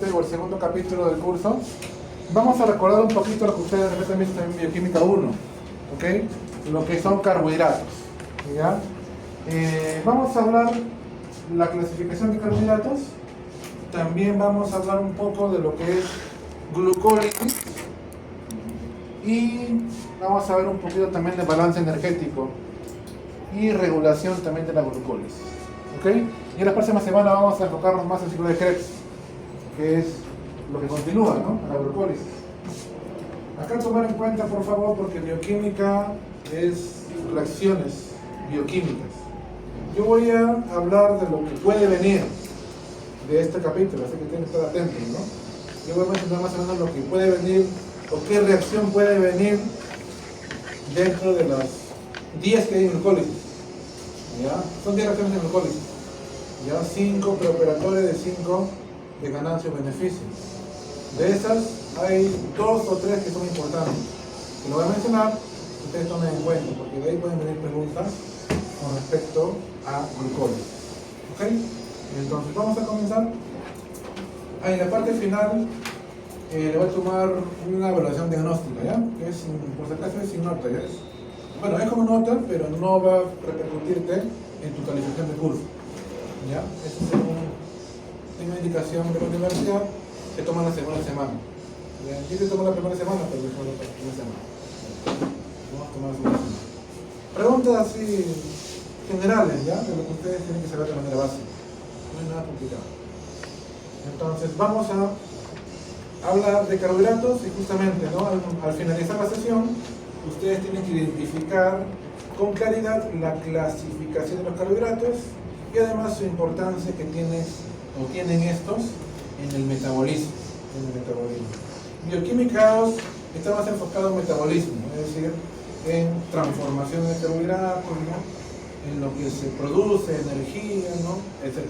o el segundo capítulo del curso, vamos a recordar un poquito lo que ustedes han visto en Bioquímica 1, ¿ok? Lo que son carbohidratos, ¿ya? Vamos a hablar la clasificación de carbohidratos, también vamos a hablar un poco de lo que es glucólisis y vamos a ver un poquito también de balance energético y regulación también de la glucólisis, ¿ok? Y en la próxima semana vamos a enfocarnos más en el ciclo de Krebs, que es lo que continúa, ¿no? La glucólisis. Acá tomar en cuenta, por favor, porque bioquímica es reacciones bioquímicas. Yo voy a hablar de lo que puede venir de este capítulo, así que tienen que estar atentos, ¿no? Yo voy a mencionar más o menos lo que puede venir o qué reacción puede venir dentro de las 10 que hay en glucólisis. ¿Ya? Son 10 reacciones de glucólisis. ¿Ya? 5 preoperatorios de 5 de ganancia o beneficio. De esas hay 2 o 3 que son importantes. Que lo voy a mencionar, ustedes tomen en cuenta, porque de ahí pueden venir preguntas con respecto a glucólisis. ¿Ok? Entonces vamos a comenzar. En la parte final le voy a tomar una evaluación diagnóstica, ¿ya? Que es, por si acaso, es sin nota, ¿ya? Bueno, es como nota, pero no va a repercutirte en tu calificación de curso, ¿ya? Es según una indicación de la universidad, se toma la segunda semana. Aquí se toma la primera semana, pero después la primera semana. Vamos a tomar la segunda semana. Preguntas así generales, ¿ya? De lo que ustedes tienen que saber de manera básica. No es nada complicado. Entonces, vamos a hablar de carbohidratos y justamente, ¿no? Al finalizar la sesión, ustedes tienen que identificar con claridad la clasificación de los carbohidratos y además su importancia que tienen estos en el metabolismo. Bioquímica 2 está más enfocado en metabolismo, es decir, en transformación de carbohidratos, ¿no? En lo que se produce, energía, ¿no? Etc.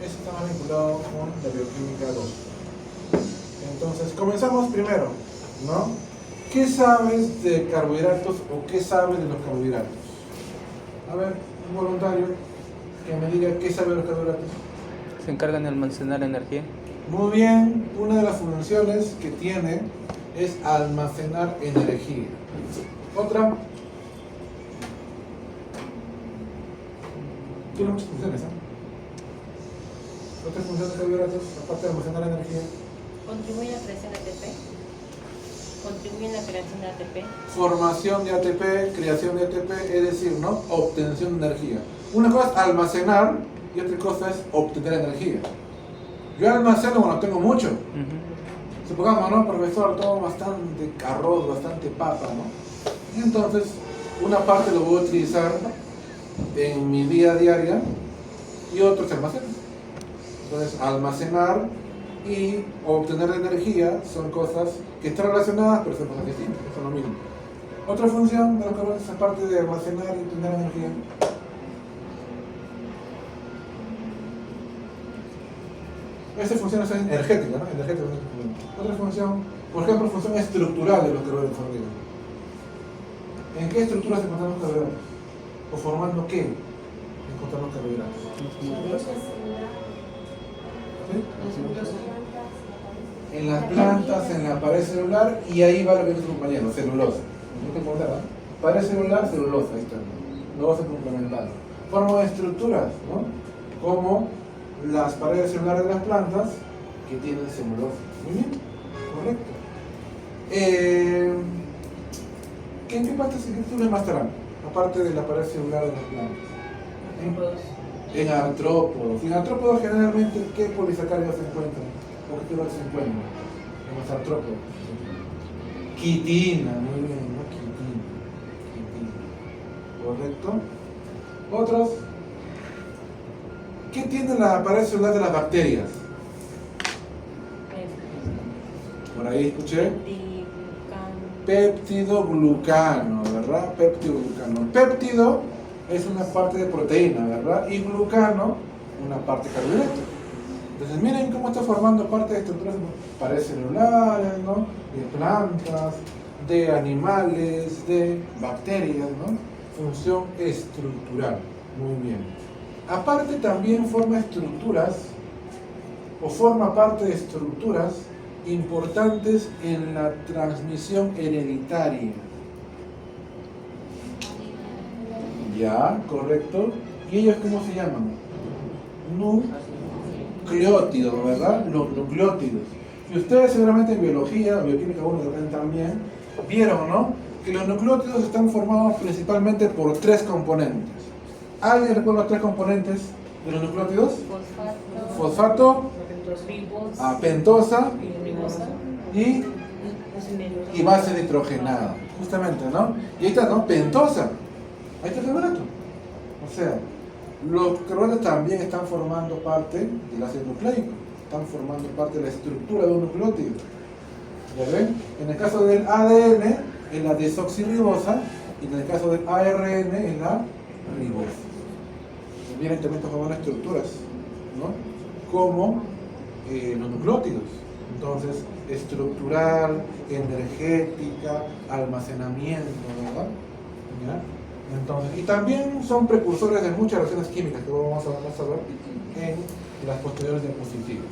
Eso está más vinculado con la bioquímica 2. Entonces, comenzamos primero, ¿no? ¿Qué sabes de carbohidratos o qué sabes de los carbohidratos? A ver, un voluntario que me diga qué sabe de los carbohidratos. Se encargan de almacenar energía. Muy bien, una de las funciones que tiene es almacenar energía. Otra. Tiene muchas funciones, ¿eh? Otras funciones de carbohidratos, aparte de almacenar energía. Contribuye a la creación de ATP. Contribuye en la creación de ATP. Formación de ATP, creación de ATP, es decir, ¿no? Obtención de energía. Una cosa es almacenar y otra cosa es obtener energía. Yo almaceno cuando tengo mucho. Supongamos, ¿no, profesor? Tomo bastante arroz, bastante papa, ¿no? Y entonces, una parte lo voy a utilizar en mi vida diaria y otro se almacena. Entonces, almacenar y obtener energía son cosas que están relacionadas, pero son cosas distintas, son lo mismo. Otra función de los carbohidratos, aparte de almacenar y obtener energía, esa función es energética, ¿no? Energética. Otra función, por ejemplo, función estructural de los carbohidratos. ¿En qué estructuras se encuentran los carbohidratos? ¿O formando qué encontramos los carbohidratos? ¿Sí? En las plantas, en la pared celular, y ahí va lo que dice su compañero, celulosa. No te importa, ¿no? Pared celular, celulosa, ahí está. Lo vas a complementar. Forman estructuras, ¿no? Como las paredes celulares de las plantas que tienen celulosa. Muy bien, correcto. ¿En qué partes estructuras más estarán? Aparte de la pared celular de las plantas. En artrópodos. En artrópodos generalmente, ¿qué polisacáridos se encuentran? ¿O qué quilos se encuentran en los artrópodos? Quitina, muy bien, ¿no? Quitina. Correcto. Otros. ¿Qué tiene la pared celular de las bacterias? Por ahí escuché. Péptido-glucano, ¿verdad? Péptido-glucano. Péptido es una parte de proteína, ¿verdad? Y glucano, una parte de carbohidrato. Entonces miren cómo está formando parte de estructuras, paredes celulares, ¿no? De plantas, de animales, de bacterias, ¿no? Función estructural. Muy bien. Aparte también forma estructuras o forma parte de estructuras importantes en la transmisión hereditaria. Ya, correcto. ¿Y ellos cómo se llaman? Nucleótidos, ¿verdad? Los nucleótidos. Y ustedes seguramente en biología, bioquímica 1 también, vieron, ¿no? Que los nucleótidos están formados principalmente por 3 componentes. ¿Alguien recuerda los 3 componentes de los nucleótidos? Fosfato, pentosa y base nitrogenada. Justamente, ¿no? Y ahí está, ¿no? Pentosa. Ahí está el carbohidrato. O sea, los carbohidratos también están formando parte del ácido nucleico. Están formando parte de la estructura de un nucleótido. ¿Ya ven? En el caso del ADN es la desoxirribosa y en el caso del ARN es la ribosa. También forman estructuras, ¿no? Como los nucleótidos. Entonces, estructural, energética, almacenamiento, ¿verdad? ¿Ya? Entonces, y también son precursores de muchas reacciones químicas que vamos a ver en las posteriores diapositivas.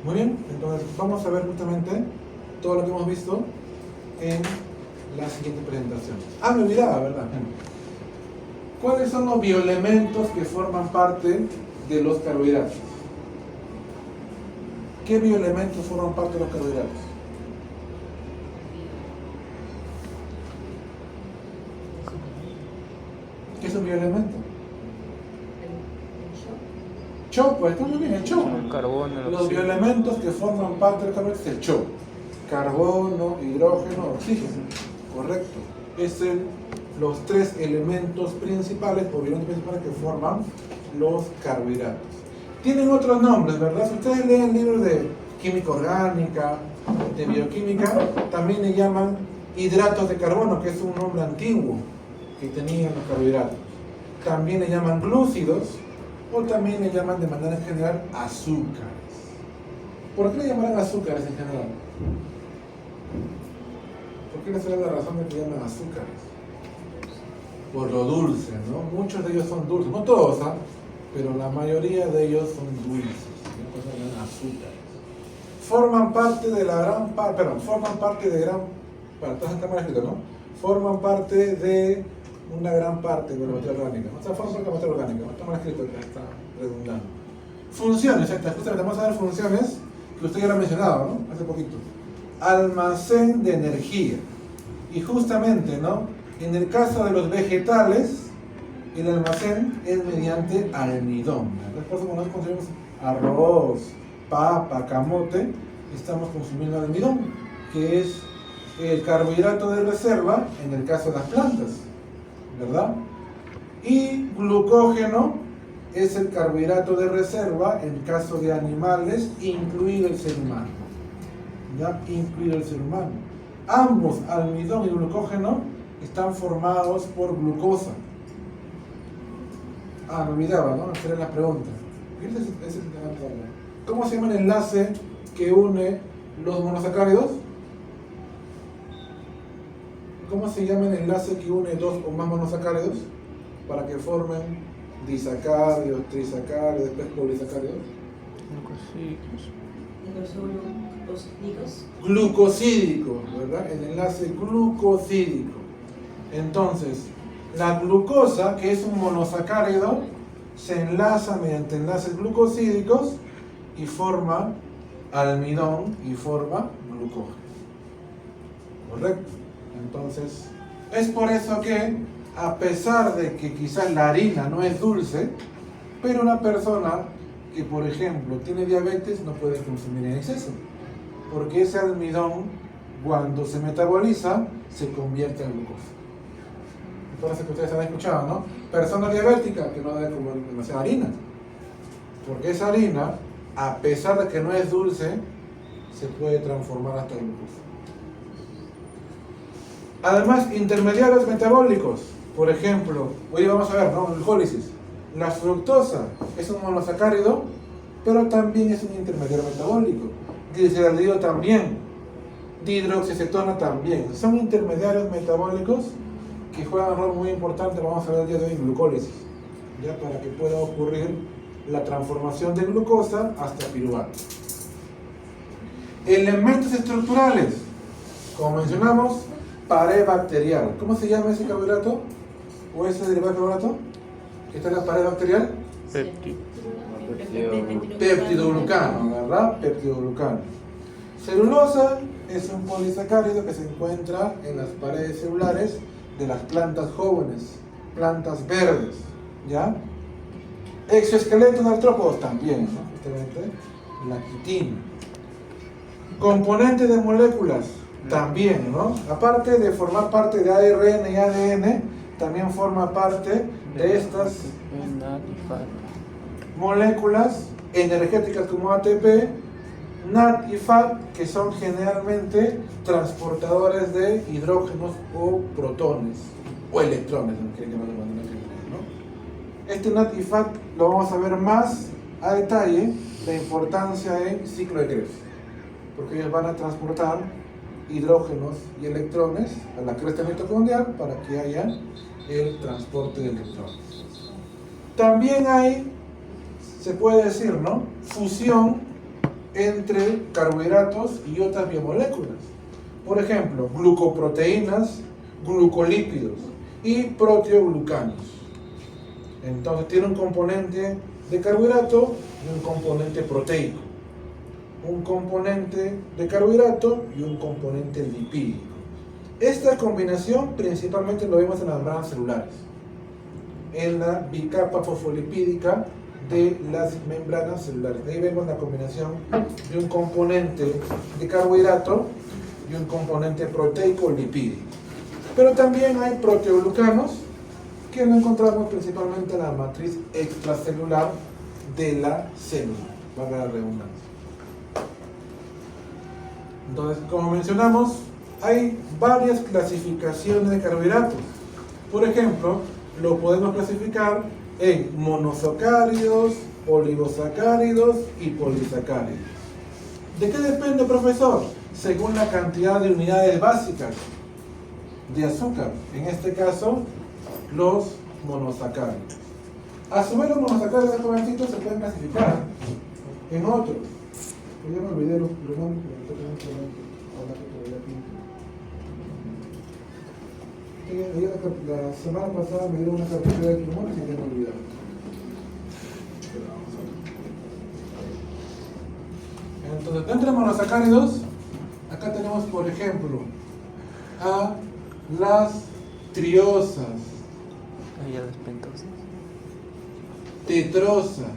Muy bien, entonces vamos a ver justamente todo lo que hemos visto en la siguiente presentación. Me olvidaba, ¿verdad? ¿Cuáles son los bioelementos que forman parte de los carbohidratos? ¿Qué bioelementos forman parte de los carbohidratos? ¿Qué es un bioelemento? CHO, pues está muy bien, el CHO. El carbono, el Los oxígeno. bioelementos que forman parte del carbohidrato es el CHO. Carbono, hidrógeno, oxígeno. Correcto. Es los 3 elementos principales o bioelementos principales que forman los carbohidratos. Tienen otros nombres, ¿verdad? Si ustedes leen libros de química orgánica, de bioquímica, también le llaman hidratos de carbono, que es un nombre antiguo que tenían los carbohidratos. También le llaman glúcidos o también le llaman de manera general azúcares. ¿Por qué le llamarán azúcares en general? ¿Por qué les da la razón de que llaman azúcares? Por lo dulce, ¿no? Muchos de ellos son dulces, no todos, ¿ah? Pero la mayoría de ellos son dulces, entonces se llaman azúcares. Forman parte de la gran parte, forman parte de gran parte, entonces está mal escrito, ¿no? Forman parte de una gran parte de la materia orgánica. O sea, forman parte de la materia orgánica, no está mal escrito, acá está redundando. Funciones, justamente vamos a ver funciones que usted ya lo ha mencionado, ¿no? Hace poquito. Almacén de energía. Y justamente, ¿no? En el caso de los vegetales, el almacén es mediante almidón. Entonces, por eso cuando nosotros consumimos arroz, papa, camote, estamos consumiendo almidón, que es el carbohidrato de reserva en el caso de las plantas, ¿verdad? Y glucógeno es el carbohidrato de reserva en el caso de animales, incluido el ser humano. ¿Ya? Incluido el ser humano. Ambos, almidón y glucógeno, están formados por glucosa. Me olvidaba, ¿no? Hacer la pregunta. ¿Cómo se llama el enlace que une los monosacáridos? ¿Cómo se llama el enlace que une 2 o más monosacáridos para que formen disacáridos, trisacáridos, después polisacáridos? Glucosídico, ¿verdad? El enlace glucosídico. Entonces, la glucosa, que es un monosacárido, se enlaza mediante enlaces glucosídicos y forma almidón y forma glucógeno. ¿Correcto? Entonces, es por eso que, a pesar de que quizás la harina no es dulce, pero una persona que, por ejemplo, tiene diabetes no puede consumir en exceso, porque ese almidón, cuando se metaboliza, se convierte en glucosa. Entonces, que ustedes han escuchado, ¿no? Persona diabética que no debe comer demasiada harina, porque esa harina, a pesar de que no es dulce, se puede transformar hasta en glucosa. Además, intermediarios metabólicos, por ejemplo, hoy vamos a ver, ¿no? Glucólisis. La fructosa es un monosacárido, pero también es un intermediario metabólico. Gliceraldehído también, dihidroxiacetona también. Son intermediarios metabólicos que juegan un rol muy importante, vamos a ver el día de hoy, en glucólisis, ya para que pueda ocurrir la transformación de glucosa hasta piruvato. Elementos estructurales, como mencionamos, pared bacterial. ¿Cómo se llama ese carbohidrato? ¿O ese derivado de carbohidrato? ¿Qué está en la pared bacterial? Peptidoglucano, ¿verdad? Peptidoglucano. Celulosa es un polisacárido que se encuentra en las paredes celulares de las plantas jóvenes, plantas verdes, ¿ya? Exoesqueletos de artrópodos también, ¿no? Justamente la quitina. Componentes de moléculas también, ¿no? Aparte de formar parte de ARN y ADN, también forma parte de estas moléculas energéticas como ATP, NAD y FAD, que son generalmente transportadores de hidrógenos o protones, o electrones, no quieren llamarlo de manera general, ¿no? Este NAD y FAD lo vamos a ver más a detalle, la importancia en ciclo de Krebs, porque ellos van a transportar hidrógenos y electrones a la cresta mitocondrial para que haya el transporte de electrones. También hay, se puede decir, ¿no?, fusión entre carbohidratos y otras biomoléculas. Por ejemplo, glucoproteínas, glucolípidos y proteoglucanos. Entonces tiene un componente de carbohidrato y un componente proteico. Un componente de carbohidrato y un componente lipídico. Esta combinación principalmente lo vemos en las membranas celulares, en la bicapa fosfolipídica de las membranas celulares. Ahí vemos la combinación de un componente de carbohidrato y un componente proteico lipídico. Pero también hay proteoglucanos que lo encontramos principalmente en la matriz extracelular de la célula, valga la redundancia. Entonces, como mencionamos, hay varias clasificaciones de carbohidratos. Por ejemplo, lo podemos clasificar en monosacáridos, oligosacáridos y polisacáridos. ¿De qué depende, profesor? Según la cantidad de unidades básicas de azúcar, en este caso, los monosacáridos. A su vez, los monosacáridos, jovencitos, se pueden clasificar en otros. Ya me olvidé los nombres, la semana pasada me dieron una carpeta de plumones y ya me olvidé. Entonces, dentro de monosacáridos, acá tenemos, por ejemplo, a las triosas, Ahí a las pentosas. tetrosas,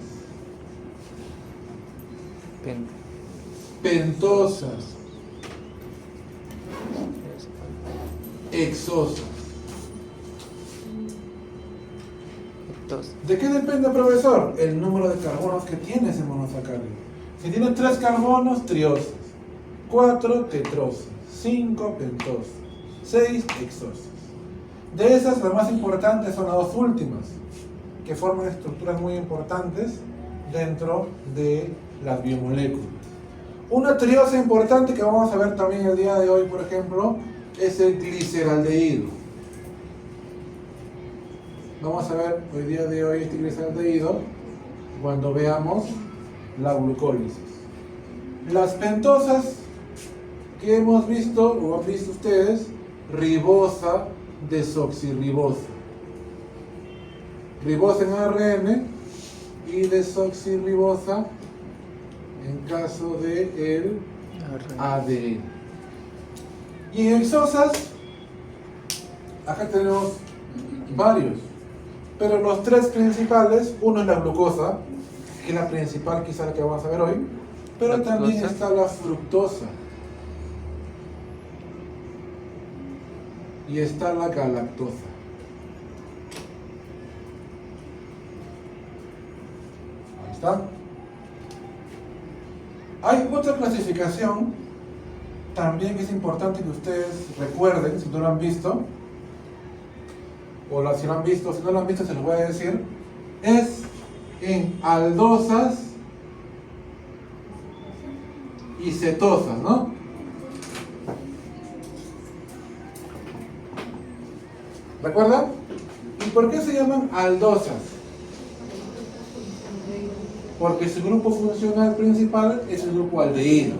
pentosas, hexosas. ¿De qué depende, profesor? El número de carbonos que tiene ese monosacárido. Si tiene 3 carbonos, triosas, 4 tetrosas, 5 pentosas, 6 hexosas. De esas, las más importantes son las dos últimas, que forman estructuras muy importantes dentro de las biomoléculas. Una triosa importante que vamos a ver también el día de hoy, por ejemplo, es el gliceraldehído. Vamos a ver el día de hoy este gliceraldehído cuando veamos la glucólisis. Las pentosas que hemos visto, o han visto ustedes, ribosa, desoxirribosa. Ribosa en ARN y desoxirribosa en caso de el ADN. Y en hexosas, acá tenemos varios, pero los 3 principales, uno es la glucosa, que es la principal, quizá la que vamos a ver hoy, pero La también glucosa. está la fructosa y está la galactosa. Ahí está. Hay otra clasificación también que es importante que ustedes recuerden, si no lo han visto, o si lo han visto, si no lo han visto se los voy a decir, es en aldosas y cetosas, ¿no? ¿Recuerdan? ¿Y por qué se llaman aldosas? Porque su grupo funcional principal es el grupo aldehído.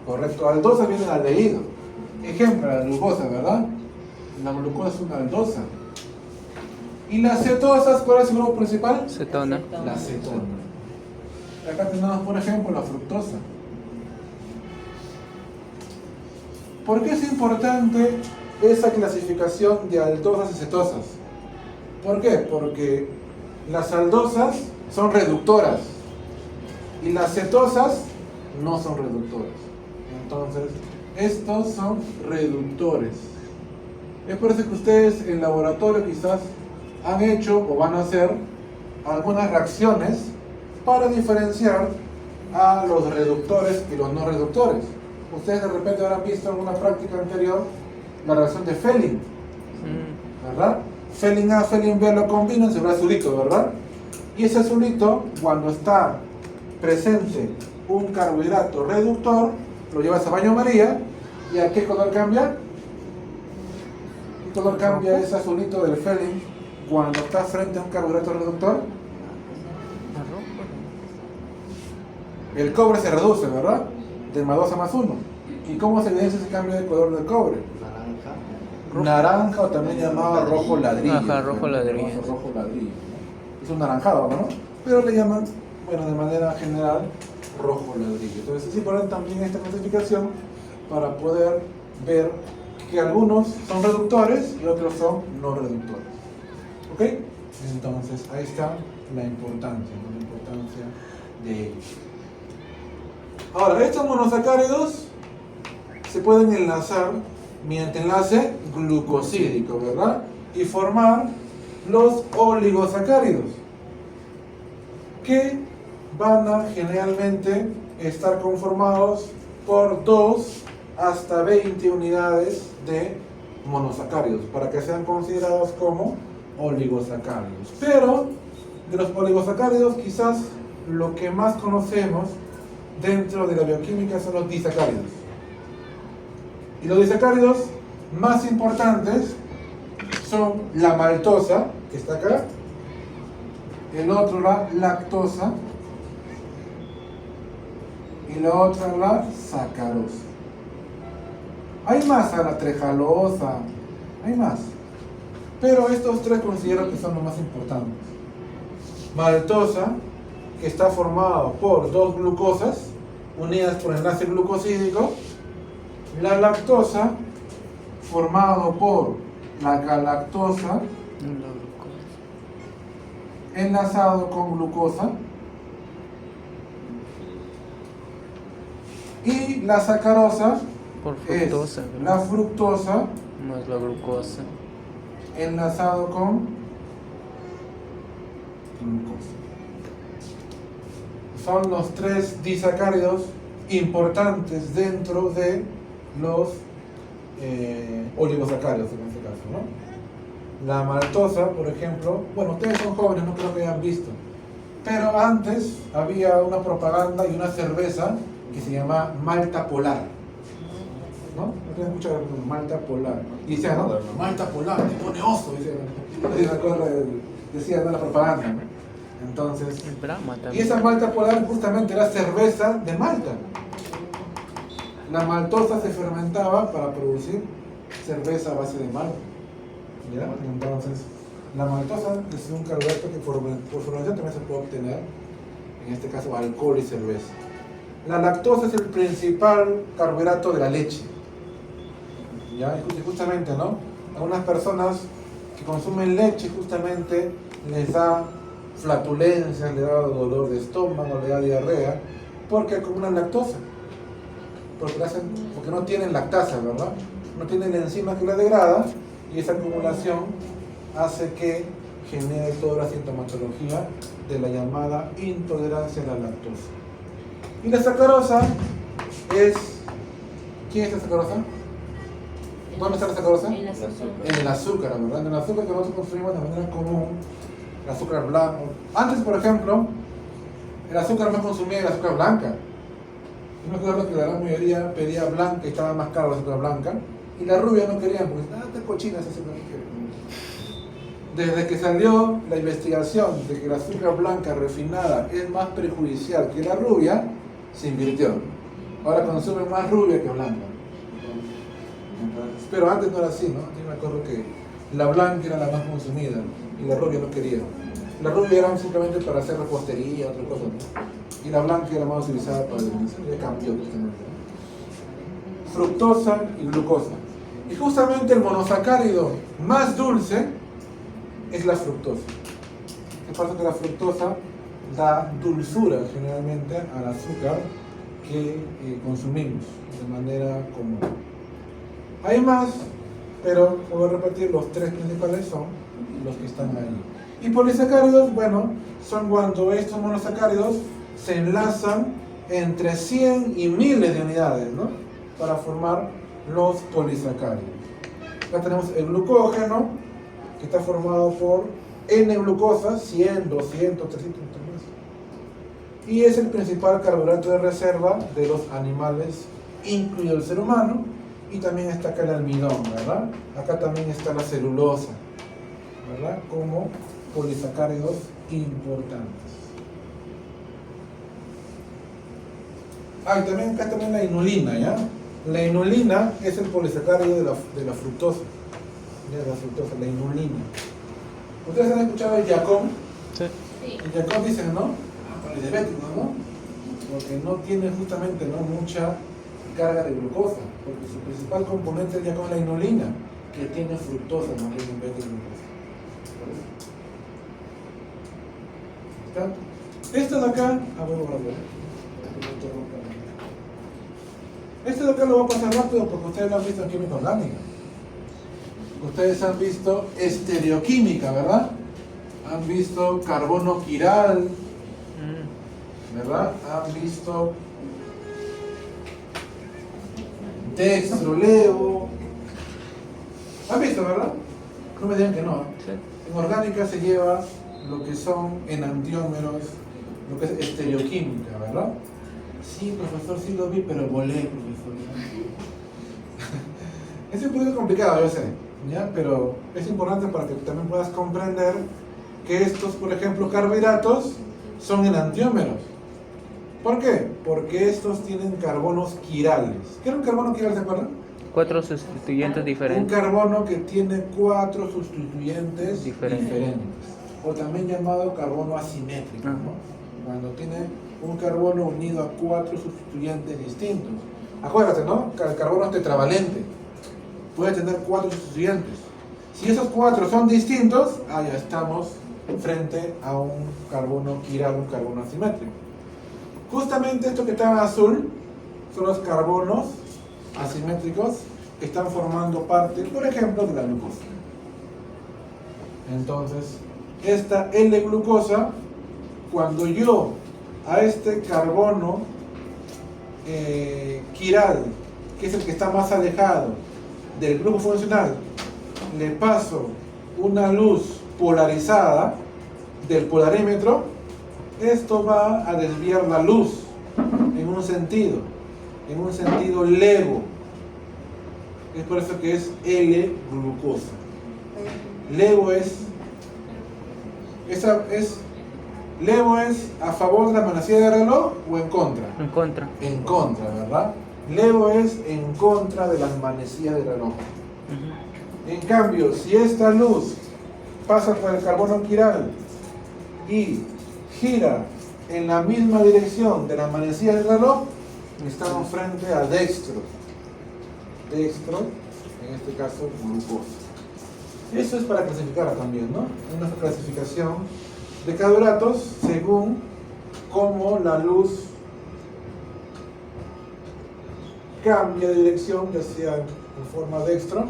Correcto, aldosa viene del aldehído. Ejemplo, la glucosa, ¿verdad? La glucosa es una aldosa. ¿Y las cetosas, cuál es su grupo principal? Cetona. La cetona. Acá tenemos, por ejemplo, la fructosa. ¿Por qué es importante esa clasificación de aldosas y cetosas? ¿Por qué? Porque las aldosas son reductoras y las cetosas no son reductoras. Entonces, estos son reductores. Es por eso que ustedes en laboratorio quizás han hecho o van a hacer algunas reacciones para diferenciar a los reductores y los no reductores. Ustedes de repente habrán visto en una práctica anterior la reacción de Fehling, ¿verdad? Fehling A, Fehling B lo combinan, se ve azulito, ¿verdad? Y ese azulito, cuando está presente un carbohidrato reductor, lo llevas a baño María, ¿y a qué color cambia? ¿Qué color cambia ese azulito del Fehling cuando está frente a un carbohidrato reductor? El cobre se reduce, ¿verdad? De más 2 a más 1. ¿Y cómo se evidencia ese cambio de color del cobre? Naranja o también llamado rojo ladrillo. Ajá, rojo ladrillo. Rojo ladrillo. Es un naranjado, ¿no? Pero le llaman, bueno, de manera general, rojo ladrillo. Entonces es importante también esta clasificación para poder ver que algunos son reductores y otros son no reductores. ¿Ok? Entonces ahí está la importancia, ¿no? La importancia de ellos. Ahora, estos monosacáridos se pueden enlazar mediante enlace glucosídico, ¿verdad? Y formar los oligosacáridos, que van a generalmente estar conformados por 2 hasta 20 unidades de monosacáridos, para que sean considerados como oligosacáridos. Pero de los oligosacáridos, quizás lo que más conocemos dentro de la bioquímica son los disacáridos. Y los disacáridos más importantes son la maltosa, que está acá, el otro la lactosa y la otra la sacarosa. Hay más, la trejalosa, hay más, pero estos tres considero que son los más importantes. Maltosa, que está formado por 2 glucosas unidas por enlace glucosídico. La lactosa, formado por la galactosa enlazado con glucosa, y la sacarosa Por fructosa, es ¿verdad? la fructosa Más la glucosa. enlazado con glucosa. Son los 3 disacáridos importantes dentro de los oligosacáridos en este caso, ¿no? La maltosa, por ejemplo, bueno, ustedes son jóvenes, no creo que hayan visto, pero antes había una propaganda y una cerveza que se llama Malta Polar, ¿no? ¿No tienen mucha Malta Polar? Y decían, ¿no? Malta Polar, te pone oso, decían, ¿no? La propaganda, ¿no? Entonces, El Brahma y también. esa Malta Polar justamente era cerveza de Malta. La maltosa se fermentaba para producir cerveza a base de malta. ¿Ya? Entonces, la maltosa es un carbohidrato que por fermentación también se puede obtener, en este caso, alcohol y cerveza. La lactosa es el principal carbohidrato de la leche. ¿Ya? Y justamente, ¿no? Algunas personas que consumen leche justamente les da flatulencia, le da dolor de estómago, le da diarrea, porque acumulan lactosa. Porque no tienen lactasa, ¿verdad? No tienen la enzima que la degrada, y esa acumulación hace que genere toda la sintomatología de la llamada intolerancia a la lactosa. Y la sacarosa es... ¿Quién es la sacarosa? ¿Dónde está la sacarosa? El azúcar. En el azúcar, ¿verdad? En el azúcar que nosotros consumimos de manera común, el azúcar blanco. Antes, por ejemplo, el azúcar más consumida era el azúcar blanca. Yo me acuerdo que la gran mayoría pedía blanca y estaba más caro la azúcar blanca, y la rubia no querían porque está cochina esa azúcar. Desde que salió la investigación de que la azúcar blanca refinada es más perjudicial que la rubia, se invirtió. Ahora consumen más rubia que blanca. Pero antes no era así, ¿no? Yo me acuerdo que la blanca era la más consumida y la rubia no quería. La rubia era simplemente para hacer repostería, otra cosa, ¿no? Y la blanca era más utilizada para el ya cambió justamente, ¿no? Fructosa y glucosa. Y justamente el monosacárido más dulce es la fructosa. ¿Qué pasa? Que la fructosa da dulzura generalmente al azúcar que consumimos de manera común. Hay más, pero voy a repetir, los tres principales son los que están ahí. Y polisacáridos, bueno, son cuando estos monosacáridos se enlazan entre 100 y miles de unidades, ¿no? Para formar los polisacáridos. Acá tenemos el glucógeno, que está formado por N-glucosas, 100, 200, 300, más. Y es el principal carbohidrato de reserva de los animales, incluido el ser humano. Y también está acá el almidón, ¿verdad? Acá también está la celulosa, ¿verdad? Como polisacáridos importantes. Y también acá también la inulina, ¿ya? La inulina es el polisacárido de la fructosa. De la fructosa, la inulina. ¿Ustedes han escuchado el yacón? Sí. Sí. El yacón dicen, ¿no? Para el diabético, ¿no? Porque no tiene justamente, ¿no?, mucha carga de glucosa, porque su principal componente es ya con la inulina, que tiene fructosa, no tiene en vez de glucosa. ¿Está? Esto de acá, esto de acá lo voy a pasar rápido porque ustedes lo han visto en química orgánica. Ustedes han visto estereoquímica, ¿verdad? Han visto carbono quiral, ¿verdad? Han visto dextroleo. ¿Han visto, verdad? No me digan que no. Sí. En orgánica se lleva lo que son enantiómeros, lo que es estereoquímica, ¿verdad? Sí, profesor, sí lo vi, pero volé, profesor. Es un poquito complicado, yo sé, ¿ya? Pero es importante para que también puedas comprender que estos, por ejemplo, carbohidratos son enantiómeros. ¿Por qué? Porque estos tienen carbonos quirales. ¿Qué es un carbono quiral, se acuerdan? 4 sustituyentes Un diferentes. carbono que tiene 4 sustituyentes diferentes. O también llamado carbono asimétrico, ¿no? Cuando tiene un carbono unido a 4 sustituyentes distintos. Acuérdate, ¿no? Que el carbono es tetravalente. Puede tener 4 sustituyentes. Si esos 4 son distintos, ya estamos frente a un carbono quiral, un carbono asimétrico. Justamente esto que está en azul son los carbonos asimétricos que están formando parte, por ejemplo, de la glucosa. Entonces, esta L-glucosa, cuando yo a este carbono quiral, que es el que está más alejado del grupo funcional, le paso una luz polarizada del polarímetro, esto va a desviar la luz en un sentido LEVO. Es por eso que es L-glucosa. LEVO LEVO es a favor de la manecilla de reloj o en contra. En contra. En contra, ¿verdad? LEVO es en contra de las manecillas de reloj. En cambio, si esta luz pasa por el carbono quiral y gira en la misma dirección de la manecilla del reloj, estamos frente a dextro. Dextro, en este caso, glucosa. Eso es para clasificarla también, ¿no? Es una clasificación de carbohidratos según cómo la luz cambia de dirección, ya sea en forma dextro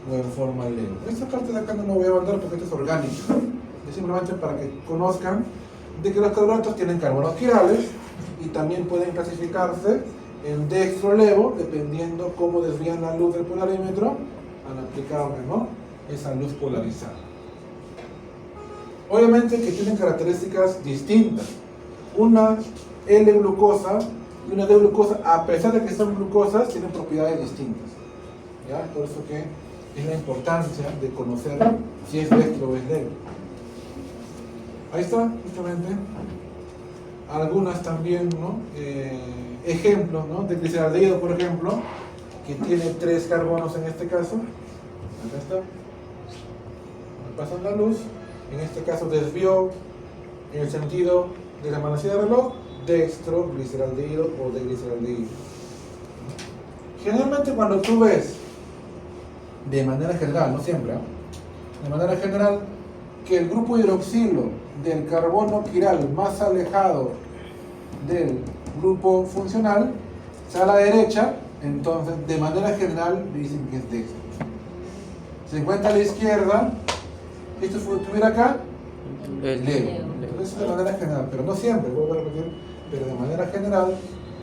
o en forma LEVO. Esta parte de acá no me voy a abordar porque esto es orgánico. Es simplemente para que conozcan de que los carbohidratos tienen carbonos quirales y también pueden clasificarse en dextro-levo dependiendo cómo desvían la luz del polarímetro al aplicarle, ¿no?, esa luz polarizada. Obviamente que tienen características distintas. Una L-glucosa y una D-glucosa, a pesar de que son glucosas, tienen propiedades distintas. ¿Ya? Por eso que es la importancia de conocer si es dextro o es leve. Ahí está, justamente, algunas también, ¿no? Ejemplos, ¿no? De gliceraldehído, por ejemplo, que tiene 3 carbonos en este caso. Acá está. Me pasan la luz. En este caso desvió en el sentido de la manecilla de reloj, dextro, gliceraldehído o degliceraldehído. Generalmente cuando tú ves, de manera general, no siempre, ¿eh? De manera general, que el grupo hidroxilo del carbono quiral más alejado del grupo funcional sea a la derecha, entonces de manera general dicen que es dextro. Se encuentra a la izquierda, esto estuviera acá, leve. Entonces de manera general, pero no siempre, vuelvo a repetir, pero de manera general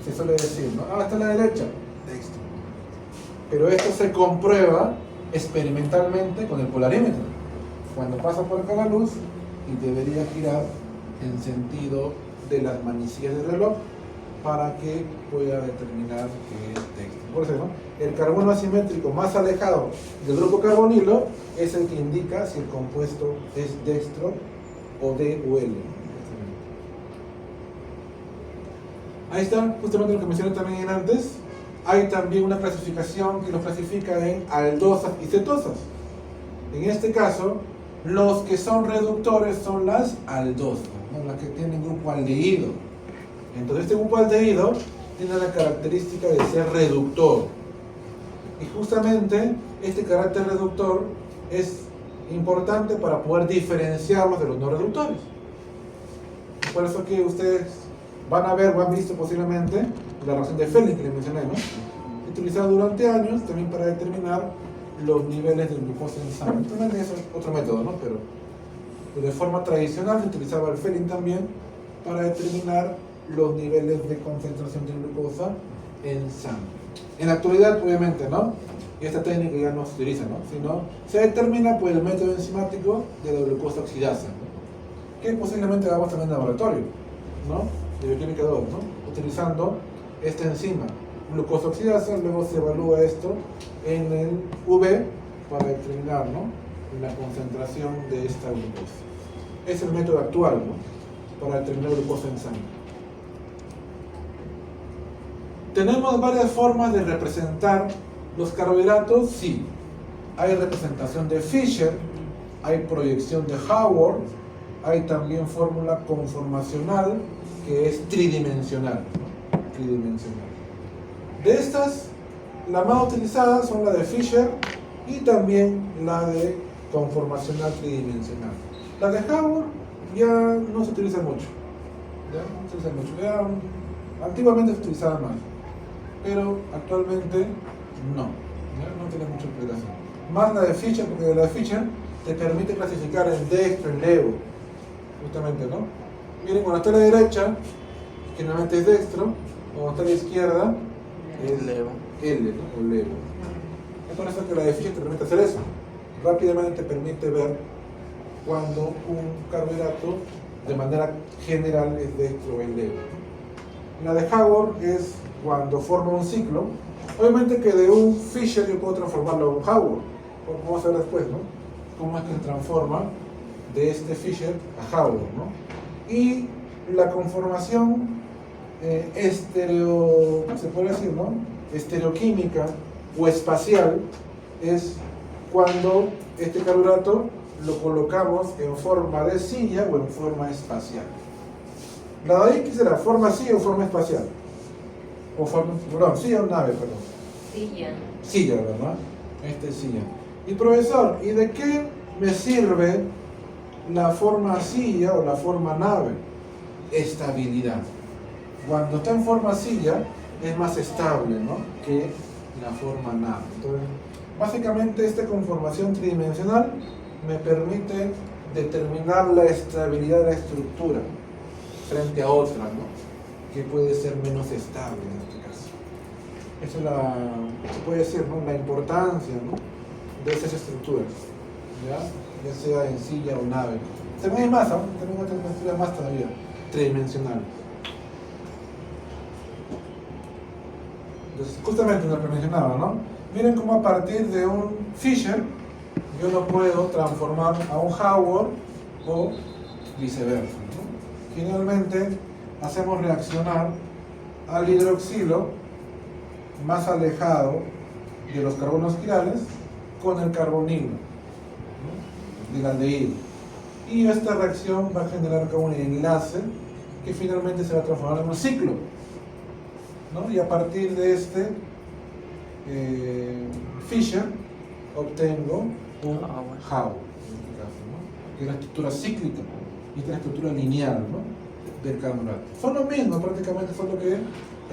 se suele decir, ¿no? Ah, está a la derecha, dextro. Pero esto se comprueba experimentalmente con el polarímetro. Cuando pasa por acá la luz y debería girar en sentido de las manecillas del reloj para que pueda determinar que es dextro. Por eso, ¿no? El carbono asimétrico más alejado del grupo carbonilo es el que indica si el compuesto es dextro o D o L. Ahí está justamente lo que mencioné también antes. Hay también una clasificación que los clasifica en aldosas y cetosas. En este caso, los que son reductores son las aldosas, ¿no? Las que tienen grupo aldehído. Entonces este grupo aldehído tiene la característica de ser reductor. Y justamente este carácter reductor es importante para poder diferenciarlos de los no reductores. Por eso que ustedes van a ver o han visto posiblemente la reacción de Fehling que les mencioné, ¿no? Utilizado durante años también para determinar los niveles de glucosa en sangre. También es otro método, ¿no? Pero de forma tradicional se utilizaba el Fehling también para determinar los niveles de concentración de glucosa en sangre. En la actualidad, obviamente, ¿no? Y esta técnica ya no se utiliza, ¿no? Sino se determina por el método enzimático de la glucosa oxidasa, ¿no? Que posiblemente hagamos también en el laboratorio, ¿no? De bioquímica 2, ¿no? Utilizando esta enzima, glucosa oxidasa, luego se evalúa esto en el UV para determinar, ¿no? La concentración de esta glucosa. Es el método actual, ¿no? Para determinar glucosa en sangre. ¿Tenemos varias formas de representar los carbohidratos? Sí. Hay representación de Fischer, hay proyección de Haworth, hay también fórmula conformacional que es tridimensional, ¿no? Tridimensional. De estas, las más utilizadas son la de Fischer y también la de conformacional tridimensional. La de Haworth ya no se utiliza mucho. Ya no se utiliza mucho. Ya, antiguamente se utilizaba más, pero actualmente no. Ya no tiene mucha aplicación. Más la de Fischer, porque la de Fischer te permite clasificar en dextro, en levo, justamente, ¿no? Miren, cuando está a la derecha, generalmente es dextro, cuando está a la izquierda es levo. L, ¿no? O levo. Es por eso que la de Fischer te permite hacer eso. Rápidamente te permite ver cuando un carbohidrato de manera general es dextro o es levo. La de Haworth es cuando forma un ciclo. Obviamente que de un Fischer yo puedo transformarlo a un Haworth. Vamos a ver después, ¿no? Cómo es que se transforma de este Fischer a Haworth, ¿no? Y la conformación se puede decir, ¿no? Estereoquímica o espacial es cuando este carbohidrato lo colocamos en forma de silla o en forma espacial. La de ahí, ¿qué será? ¿Forma silla o forma espacial? O forma, perdón, silla o nave, perdón. Silla. Silla, ¿verdad? Este es silla. Y profesor, ¿y de qué me sirve la forma silla o la forma nave? Estabilidad. Cuando está en forma silla es más estable, ¿no? Que la forma nave. Entonces, básicamente esta conformación tridimensional me permite determinar la estabilidad de la estructura frente a otra, ¿no? Que puede ser menos estable en este caso. Esa es se puede decir, ¿no? La importancia, ¿no? De esas estructuras, ya sea en silla o nave. También hay más, ¿no? También hay otras estructuras más todavía, tridimensionales. Entonces, justamente lo que mencionaba, ¿no? Miren cómo a partir de un Fischer yo lo puedo transformar a un Howard o viceversa, ¿no? Generalmente hacemos reaccionar al hidroxilo más alejado de los carbonos quirales con el carbonilo, ¿no? Del aldehído. Y esta reacción va a generar como un enlace que finalmente se va a transformar en un ciclo, ¿no? Y a partir de este Fischer obtengo un Howard, en este caso, ¿no? Que es la estructura cíclica y esta es la estructura lineal, ¿no? Del carbonato. Son lo mismo, prácticamente solo que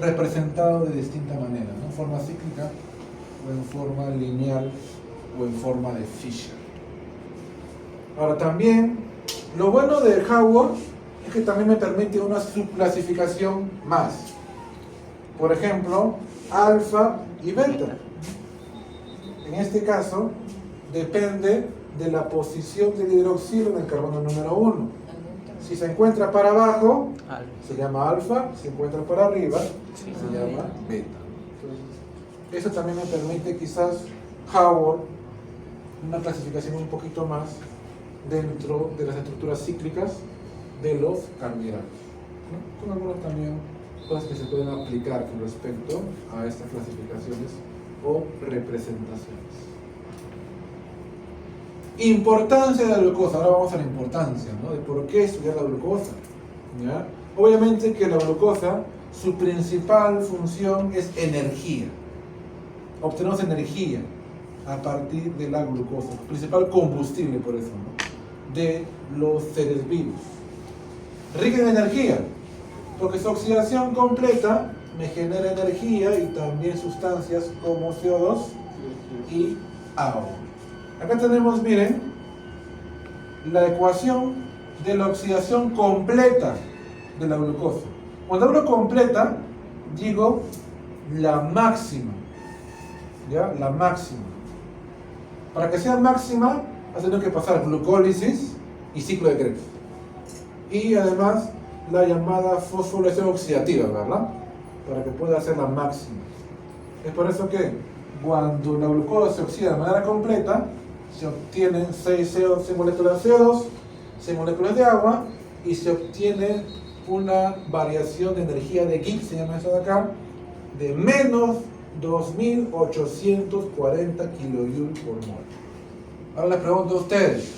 representado de distinta manera, ¿no? En forma cíclica o en forma lineal o en forma de Fischer. Ahora también, lo bueno de Howard es que también me permite una subclasificación más. Por ejemplo, alfa y beta. En este caso, depende de la posición del hidroxilo en el carbono número 1. Si se encuentra para abajo, se llama alfa, si se encuentra para arriba, se llama beta. Entonces, eso también me permite quizás Howard una clasificación un poquito más dentro de las estructuras cíclicas de los carbohidratos, ¿no? Con algunas también cosas que se pueden aplicar con respecto a estas clasificaciones o representaciones. Importancia de la glucosa. Ahora vamos a la importancia, ¿no? De por qué estudiar la glucosa, ¿ya? Obviamente que la glucosa, su principal función es energía. Obtenemos energía a partir de la glucosa, principal combustible, por eso, ¿no? De los seres vivos. Rica en energía, porque su oxidación completa me genera energía y también sustancias como CO2 y agua. Acá tenemos, miren, la ecuación de la oxidación completa de la glucosa. Cuando hablo completa, digo la máxima, ¿ya? La máxima. Para que sea máxima, va a tener que pasar glucólisis y ciclo de Krebs. Y además, la llamada fosforilación oxidativa, ¿verdad? Para que pueda ser la máxima. Es por eso que cuando la glucosa se oxida de manera completa, se obtienen 6 moléculas de CO2, 6 moléculas de agua y se obtiene una variación de energía de Gibbs, se llama eso de acá, de menos 2840 kilojoules por mol. Ahora les pregunto a ustedes,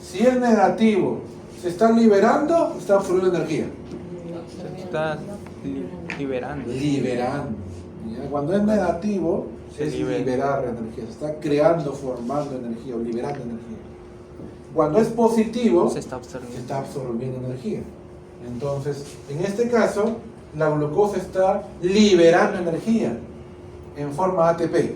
si es negativo, ¿se está liberando o está absorbiendo energía? Se está liberando. Liberando. ¿Ya? Cuando es negativo, es liberar energía, se está creando, formando energía o liberando energía. Cuando es positivo, se está absorbiendo energía. Entonces, en este caso, la glucosa está liberando energía en forma ATP.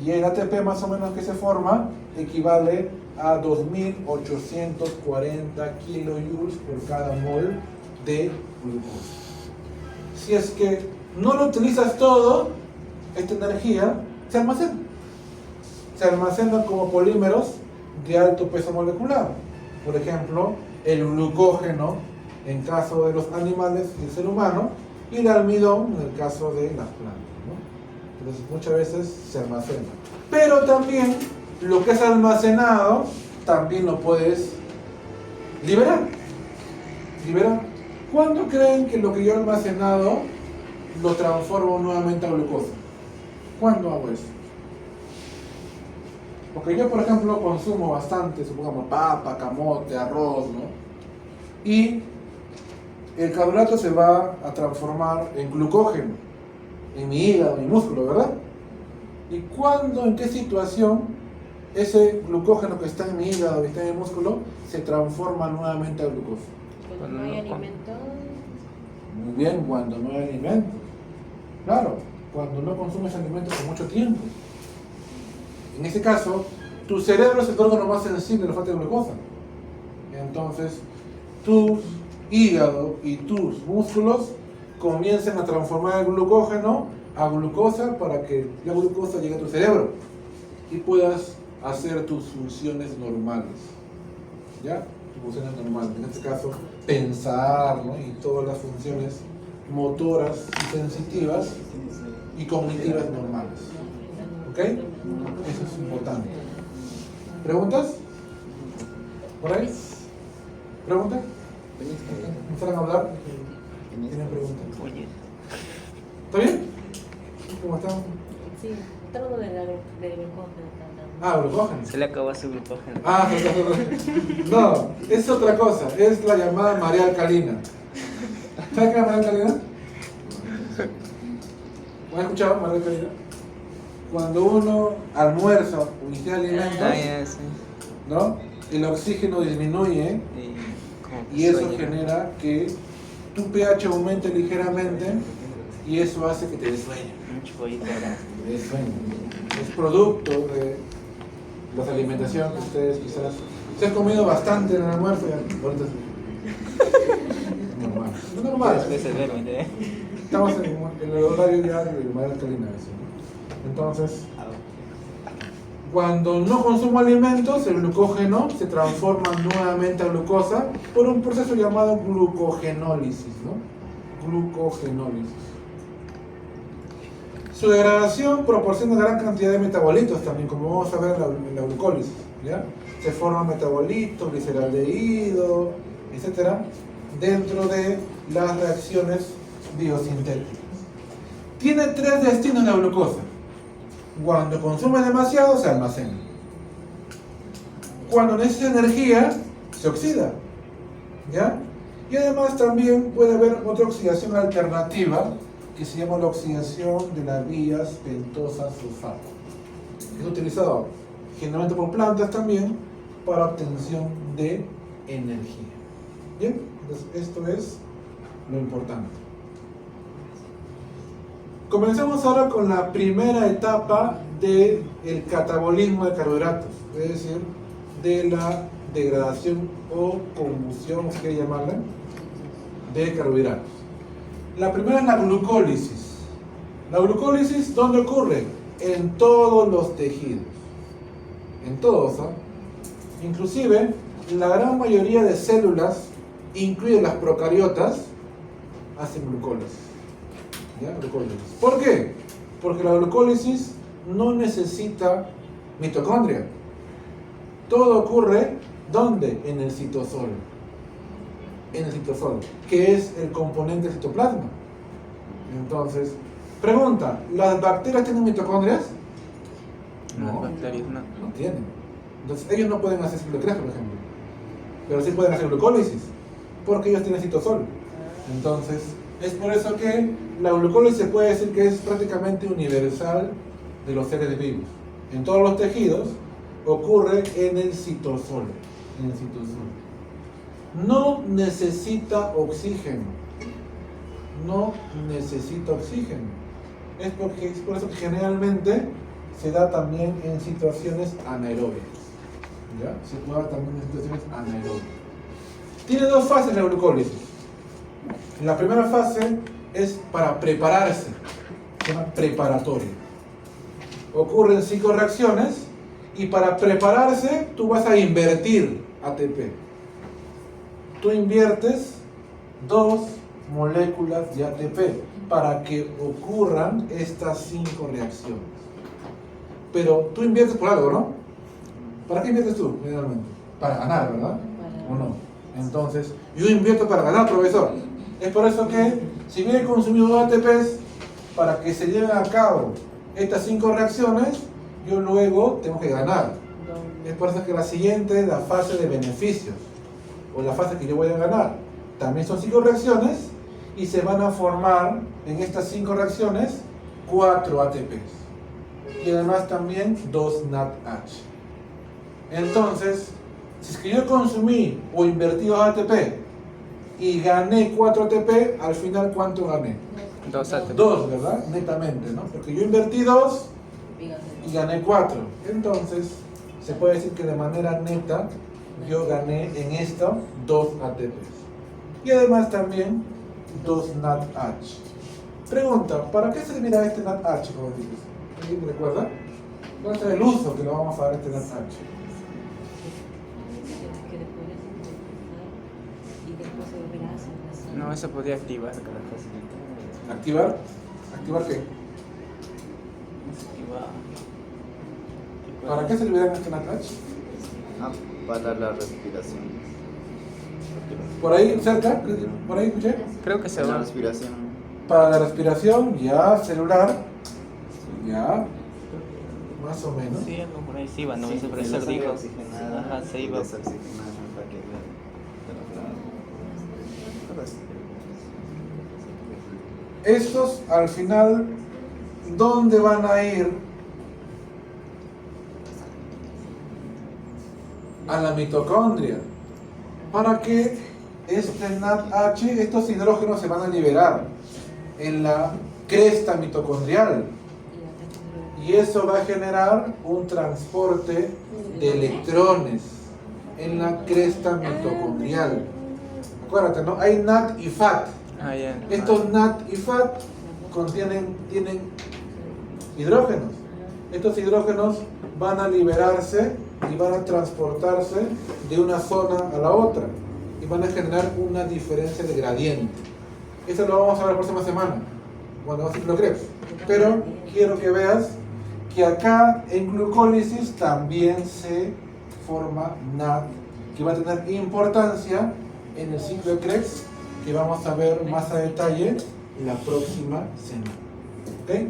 Y el ATP más o menos que se forma equivale a 2840 kilojoules por cada mol de glucosa. Si es que no lo utilizas todo, esta energía se almacena. Se almacena como polímeros de alto peso molecular. Por ejemplo, el glucógeno en caso de los animales y el ser humano, y el almidón en el caso de las plantas, ¿no? Entonces muchas veces se almacena. Pero también lo que es almacenado, también lo puedes liberar. ¿Cuándo creen que lo que yo he almacenado lo transformo nuevamente a glucosa? ¿Cuándo hago eso? Porque yo, por ejemplo, consumo bastante, supongamos, papa, camote, arroz, ¿no? Y el carbohidrato se va a transformar en glucógeno, en mi hígado, en mi músculo, ¿verdad? ¿Y cuándo, en qué situación, ese glucógeno que está en mi hígado, que está en mi músculo, se transforma nuevamente a glucosa? Cuando no hay alimento. Muy bien, cuando no hay alimento. Claro, cuando no consumes alimentos por mucho tiempo. En ese caso, tu cerebro es el órgano más sensible a la falta de glucosa. Entonces, tu hígado y tus músculos comienzan a transformar el glucógeno a glucosa para que la glucosa llegue a tu cerebro y puedas hacer tus funciones normales. ¿Ya? Tus funciones normales. En este caso, pensar, ¿no? Y todas las funciones motoras y sensitivas y cognitivas normales. ¿Ok? Eso es importante. ¿Preguntas? ¿Por ahí? ¿Preguntas? ¿Empezaron a hablar? ¿Tienen preguntas? Oye. ¿Está bien? ¿Cómo están? Sí, está hablando de glucógeno. Ah, glucógeno. Se le acabó su glucógeno. Ah, no, es otra cosa, es la llamada marea alcalina. ¿Sabes qué es la marea alcalina? ¿Has escuchado marea alcalina? Cuando uno almuerza o ingiere alimentos, Ya, sí. ¿no? El oxígeno disminuye Como y eso sueño. genera que tu pH aumente ligeramente y eso hace que te des sueño. Mucho pollito ahora. Te des sueño. Es producto de las alimentaciones que ustedes quizás... Se han comido bastante en el almuerzo y ahorita es normal. No es normal. Después se duerme, ¿eh? Estamos en el horario diario de marea alcalina. ¿Sí? Entonces, cuando no consumo alimentos, el glucógeno se transforma nuevamente a glucosa por un proceso llamado glucogenólisis, ¿no? Glucogenólisis. Su degradación proporciona gran cantidad de metabolitos también, como vamos a ver en la glucólisis, ¿ya? Se forman metabolitos, gliceraldehído, etc., dentro de las reacciones biosintéticas. Tiene tres destinos la glucosa. Cuando consume demasiado, se almacena. Cuando necesita energía, se oxida, ¿ya? Y además también puede haber otra oxidación alternativa, que se llama la oxidación de las vías pentosas sulfato. Es utilizado generalmente por plantas también para obtención de energía. Bien, entonces esto es lo importante. Comenzamos ahora con la primera etapa del catabolismo de carbohidratos, es decir, de la degradación o combustión, si quiere llamarla, de carbohidratos. La primera es la glucólisis. La glucólisis, ¿dónde ocurre? En todos los tejidos. En todos, ¿ah? Inclusive, la gran mayoría de células, incluidas las procariotas, hacen glucólisis. ¿Ya? Glucólisis. ¿Por qué? Porque la glucólisis no necesita mitocondria. Todo ocurre, ¿dónde? En el citosol. En el citosol, que es el componente del citoplasma. Entonces, pregunta, ¿las bacterias tienen mitocondrias? No, bacterias no. No tienen. Entonces, ellos no pueden hacer ciclocreas, por ejemplo. Pero sí pueden hacer glucólisis, porque ellos tienen citosol. Entonces, es por eso que la glucólisis se puede decir que es prácticamente universal de los seres vivos. En todos los tejidos ocurre en el citosol. En el citosol. No necesita oxígeno. No necesita oxígeno. Es por eso que generalmente se da también en situaciones anaerobias. ¿Ya? Se puede dar también en situaciones anaerobias. Tiene dos fases la glucólisis. La primera fase es para prepararse, se llama preparatorio. Ocurren 5 reacciones y para prepararse tú vas a invertir ATP. Tú inviertes 2 moléculas de ATP para que ocurran estas 5 reacciones. Pero tú inviertes por algo, ¿no? ¿Para qué inviertes tú, generalmente? Para ganar, ¿verdad? ¿O no? Entonces, yo invierto para ganar, profesor. Es por eso que, si bien he consumido 2 ATPs, para que se lleven a cabo estas 5 reacciones, yo luego tengo que ganar. Es por eso que la siguiente es la fase de beneficios, o la fase que yo voy a ganar. También son 5 reacciones, y se van a formar en estas 5 reacciones 4 ATPs. Y además también 2 NADH. Entonces, si es que yo consumí o invertí 2 ATP y gané 4 ATP, al final ¿cuánto gané? 2 ATP. 2, ¿verdad? Netamente, ¿no? Porque yo invertí 2 y gané 4. Entonces, se puede decir que de manera neta yo gané en esto 2 ATPs. Y además también 2 NADH. Pregunta, ¿para qué servirá este NADH, como dices? ¿Alguien recuerda? ¿Cuál es el uso que le vamos a dar a este NADH? No, eso podría activar cada facilitador. ¿Activar? ¿Activar qué? ¿Para qué se liberan este NADH? Ah, para la respiración. Por ahí, cerca, por ahí escuché. Creo que se Para la va. respiración. Para la respiración, ya, celular, ya, más o menos. Sí, algo por ahí sí va, no, Sí, ese y la profesor sangre dijo. oxigenada. Ajá, se iba. Desoxigenada para que Estos, al final, ¿dónde van a ir? A la mitocondria. Para que este NADH, estos hidrógenos se van a liberar en la cresta mitocondrial. Y eso va a generar un transporte de electrones en la cresta mitocondrial. Acuérdate, ¿no? Hay NAD y FAT. Ah, ya. Estos NAD y FAT tienen hidrógenos. Estos hidrógenos van a liberarse y van a transportarse de una zona a la otra y van a generar una diferencia de gradiente. Eso lo vamos a ver la próxima semana, cuando vamos a ciclo Krebs. Pero quiero que veas que acá en glucólisis también se forma NAD, que va a tener importancia en el ciclo de Krebs, que vamos a ver más a detalle la próxima semana. ¿Okay?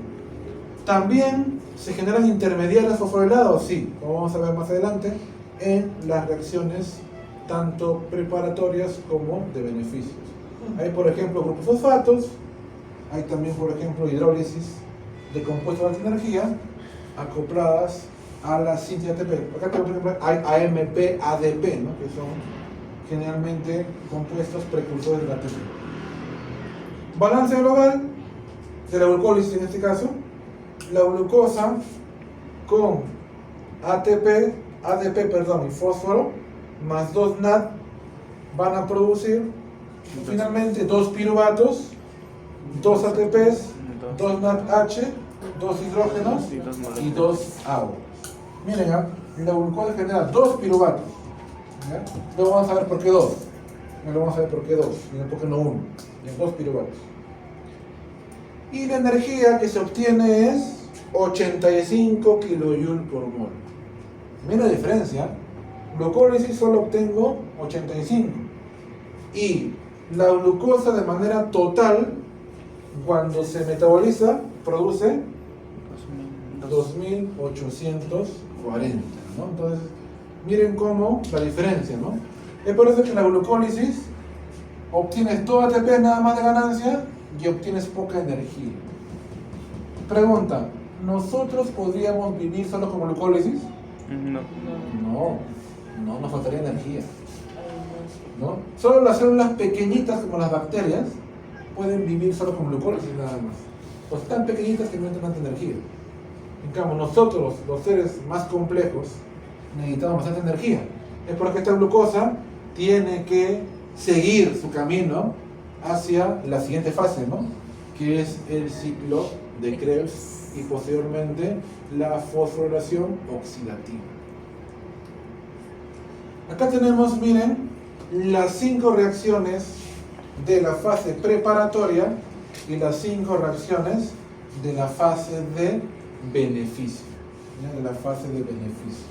También se generan intermediarios fosforilados, sí, como vamos a ver más adelante, en las reacciones tanto preparatorias como de beneficios. Hay, por ejemplo, grupos fosfatos, hay también, por ejemplo, hidrólisis de compuestos de alta energía acopladas a la síntesis ATP. Acá, por ejemplo, hay AMP, ADP, ¿no? Que son generalmente compuestos precursores del ATP. Balance global de la glucólisis en este caso. La glucosa con ADP y fósforo más 2 NAD van a producir finalmente 2 piruvatos, 2 ATPs, 2 NADH, 2 hidrógenos y 2 aguas. Miren, la glucosa genera 2 piruvatos. ¿Ya? Luego vamos a ver por qué 2. Luego vamos a ver por qué 2, y por qué no 1. 2 piruvatos. Y la energía que se obtiene es 85 kJ por mol. Mira la diferencia. Glucólisis solo obtengo 85. Y la glucosa de manera total, cuando se metaboliza, produce 2840, ¿no? Entonces, miren cómo la diferencia, ¿no? Es por eso que en la glucólisis obtienes todo ATP nada más de ganancia y obtienes poca energía. Pregunta, ¿nosotros podríamos vivir solo con glucólisis? No. No, nos faltaría energía, ¿no? Solo las células pequeñitas como las bacterias pueden vivir solo con glucólisis nada más. Pues tan pequeñitas que no entran tanta energía. En cambio, nosotros, los seres más complejos, necesitamos bastante energía. Es porque esta glucosa tiene que seguir su camino hacia la siguiente fase, ¿no? Que es el ciclo de Krebs y posteriormente la fosforilación oxidativa. Acá tenemos, miren, las 5 reacciones de la fase preparatoria y las 5 reacciones de la fase de beneficio. ¿Ya? De la fase de beneficio.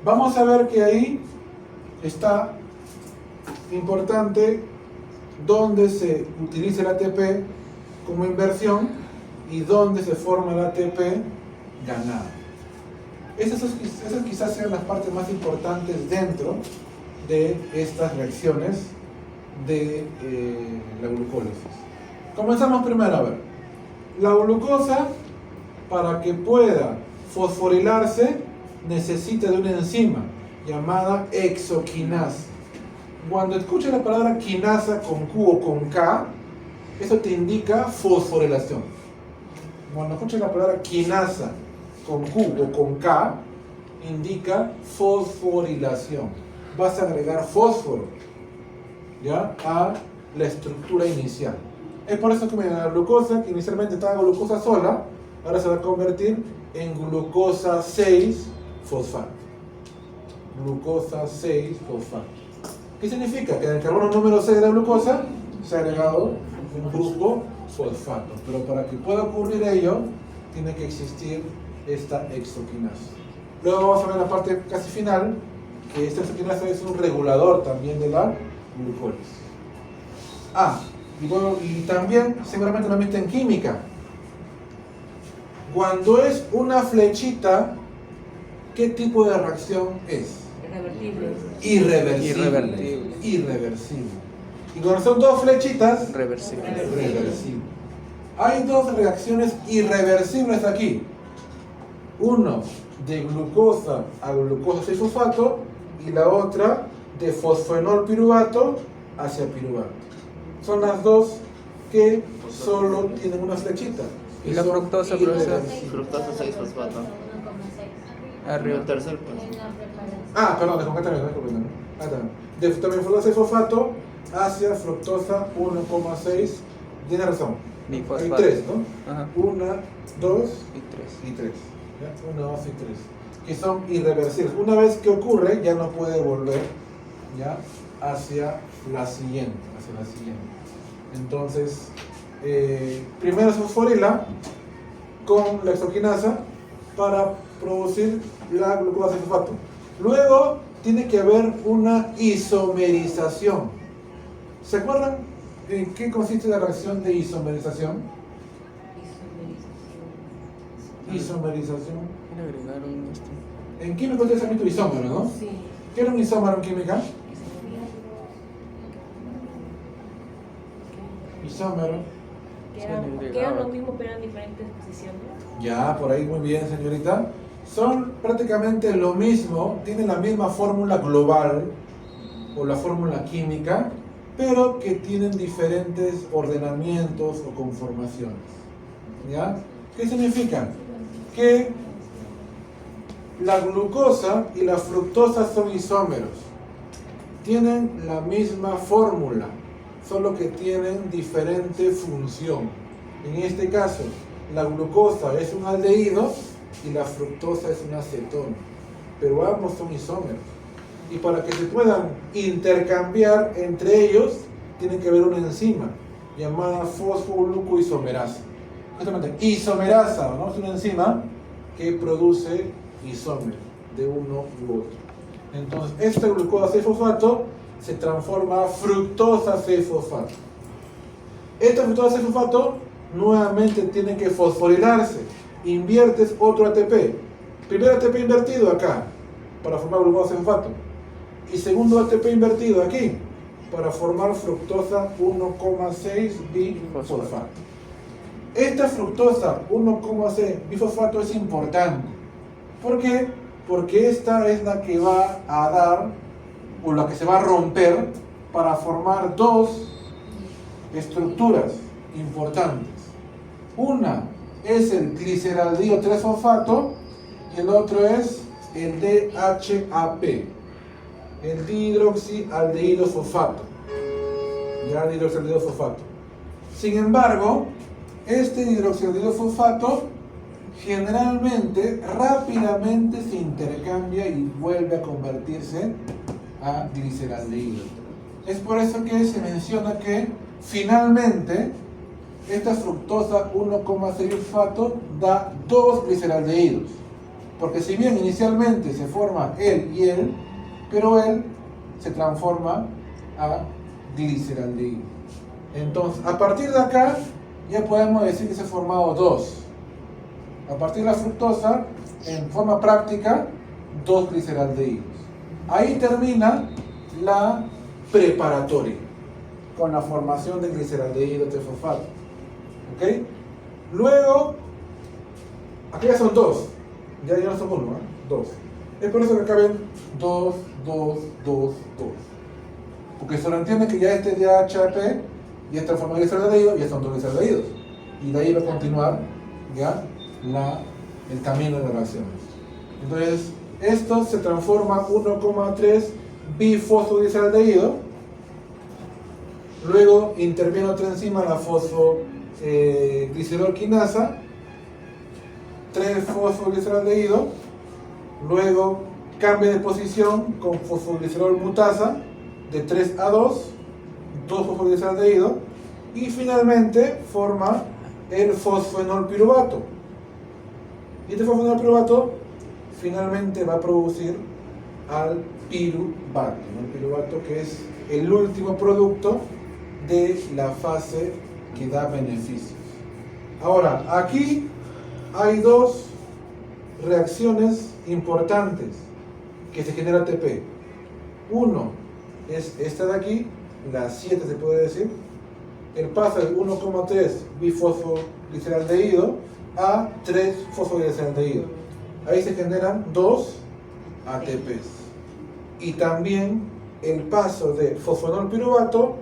Vamos a ver que ahí está importante dónde se utiliza el ATP como inversión y dónde se forma el ATP ganado. Esas quizás sean las partes más importantes dentro de estas reacciones de la glucólisis. Comenzamos primero a ver. La glucosa, para que pueda fosforilarse, necesita de una enzima llamada exoquinasa. Cuando escuchas la palabra quinasa con Q o con K, eso te indica fosforilación. Cuando escuchas la palabra quinasa con Q o con K, indica fosforilación. Vas a agregar fósforo, ¿ya?, a la estructura inicial. Es por eso que la glucosa, que inicialmente estaba glucosa sola, ahora se va a convertir en glucosa 6-fosfato. Glucosa 6-fosfato. ¿Qué significa? Que en el carbono número 6 de la glucosa se ha agregado un grupo fosfato. Pero para que pueda ocurrir ello, tiene que existir esta hexoquinasa. Luego vamos a ver la parte casi final, que esta hexoquinasa es un regulador también de la glucólisis. Y también seguramente lo viste en química. Cuando es una flechita, ¿qué tipo de reacción es? Irrevertible. Irreversible. Y cuando son dos flechitas, Reversible. reversible. Hay dos reacciones irreversibles aquí. Uno de glucosa a glucosa 6-fosfato y la otra de fosfenol piruvato hacia piruvato. Son las dos que solo tienen una flechita. ¿Y la son fructosa, profesor? irreversibles. Fructosa 6-fosfato. Arriba. El tercer paso. Perdón, desconcatenamiento, disculpen. De también fructosa 6-fosfato hacia fructosa 1,6. Tiene razón. Hay Bifosfato. 3, ¿no? Ajá. 1, 2 Y 3. y 3. 1, 2 y 3. Que son irreversibles. Una vez que ocurre, ya no puede volver ya hacia la siguiente. Entonces, primero se fosforila con la hexoquinasa para producir la glucosa 6-fosfato. Luego tiene que haber una isomerización. ¿Se acuerdan en qué consiste la reacción de isomerización? Isomerización. Le agregaron En química ustedes han visto isómero, ¿no? Sí. ¿Qué era un isómero en química? Isómero. Que eran lo mismo pero en diferentes posiciones. Ya, por ahí muy bien, señorita. Son prácticamente lo mismo, tienen la misma fórmula global o la fórmula química, pero que tienen diferentes ordenamientos o conformaciones. ¿Ya? ¿Qué significa? Que la glucosa y la fructosa son isómeros. Tienen la misma fórmula, solo que tienen diferente función. En este caso, la glucosa es un aldehído y la fructosa es un acetona, pero ambos son isómeros. Y para que se puedan intercambiar entre ellos, tiene que haber una enzima llamada fosfoglucoisomerasa. Justamente, isomerasa, ¿no? Es una enzima que produce isómeros de uno u otro. Entonces, esta glucosa 6-fosfato se transforma a fructosa 6-fosfato. Esta fructosa 6-fosfato nuevamente tiene que fosforilarse. Inviertes otro ATP. Primer ATP invertido acá, para formar glucosa 6-fosfato. Y segundo ATP invertido aquí, para formar fructosa 1,6 bifosfato. Esta fructosa 1,6 bifosfato es importante. ¿Por qué? Porque esta es la que va a dar, o la que se va a romper, para formar dos estructuras importantes. Una es el gliceraldehído 3-fosfato y el otro es el DHAP, el dihidroxialdehído fosfato. Ya, el dihidroxialdehído fosfato. Sin embargo, este dihidroxialdehído fosfato generalmente rápidamente se intercambia y vuelve a convertirse a gliceraldehído. Es por eso que se menciona que finalmente esta fructosa 1,6 fosfato da dos gliceraldehídos, porque si bien inicialmente se forma él y él, pero él se transforma a gliceraldehído. Entonces, a partir de acá ya podemos decir que se han formado dos. A partir de la fructosa, en forma práctica, dos gliceraldehídos. Ahí termina la preparatoria, con la formación de gliceraldehído 3-fosfato. ¿Ok? Luego, aquí ya son dos. Ya no son uno, dos. Es por eso que acá ven 2, 2, 2, 2. Porque se lo entiende que ya este DHAP ya está formado de gliceraldehído, ya son dos gliceraldehídos. Y de ahí va a continuar ya el camino de las reacciones. Entonces, esto se transforma 1,3 bifosfoglicerdehído. Luego interviene otra enzima, la fosfoglicerolquinasa, 3-fosfogliceraldehído. Luego cambia de posición con fosfoglicerol mutasa de 3 a 2, 2-fosfogliceraldehído. Y finalmente forma el fosfenol piruvato. Y este fosfonol piruvato finalmente va a producir al piruvato, ¿no? El piruvato, que es el último producto de la fase que da beneficios. Ahora, aquí hay dos reacciones importantes que se genera ATP. Uno es esta de aquí, la 7 se puede decir. El paso de 1,3 bifosfogliceraldehído a 3 fosfogliceraldehído. Ahí se generan dos ATPs. Y también el paso de fosfonol piruvato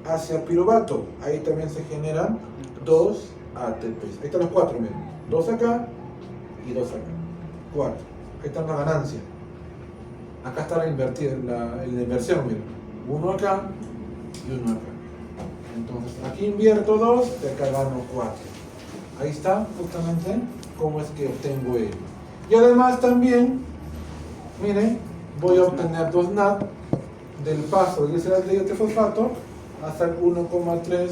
hacia piruvato. Ahí también se generan dos ATPs. Ahí están los cuatro, miren. Dos acá y dos acá. Cuatro. Ahí está la ganancia. Acá está la inversión, miren. Uno acá y uno acá. Entonces, aquí invierto 2 y acá gano 4. Ahí está justamente cómo es que obtengo ello. Y además también, miren, voy a obtener 2 NAD del paso del gliceraldehído trifosfato hasta el 1,3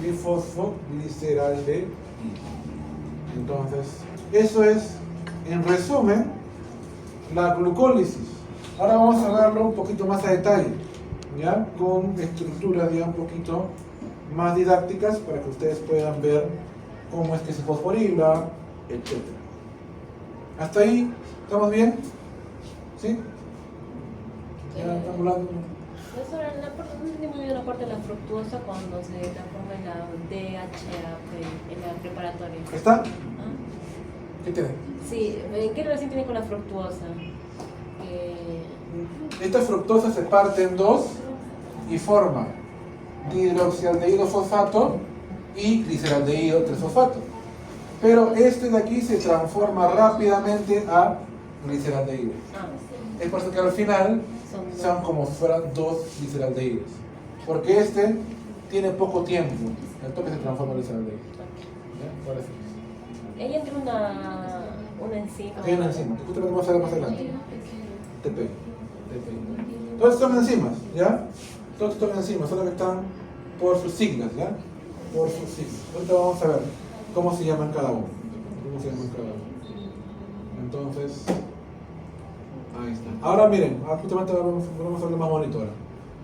bifosfogliceraldehído. Entonces, eso es, en resumen, la glucólisis. Ahora vamos a verlo un poquito más a detalle, ¿ya? Con estructuras ya un poquito más didácticas para que ustedes puedan ver cómo es que se fosforila, etc. ¿Hasta ahí? ¿Estamos bien? ¿Sí? Ya estamos hablando. Profesor, no entendí muy bien la parte de la fructuosa cuando se transforma en la DHAP, en la preparatoria. ¿Está? ¿Ah? ¿Qué tiene? Sí, ¿qué relación tiene con la fructuosa? Esta fructosa se parte en dos y forma dihidroxialdehído fosfato y gliceraldehído trifosfato. Pero este de aquí se transforma rápidamente a gliceraldehído. Es por eso que al final son como si fueran dos gliceraldehídos. Porque este tiene poco tiempo, al toque se transforma en gliceraldehído. ¿Ya? Por eso. Ella tiene una enzima. Hay una enzima, que justo lo vamos a ver más adelante. TP. Todos son enzimas, ¿ya? Todos son enzimas, solo que están por sus siglas, ¿ya? Por sus siglas. Ahorita vamos a ver cómo se llaman cada uno. Cómo se llaman cada uno. Entonces, ahí está. Ahora miren, justamente vamos a verlo más bonito ahora.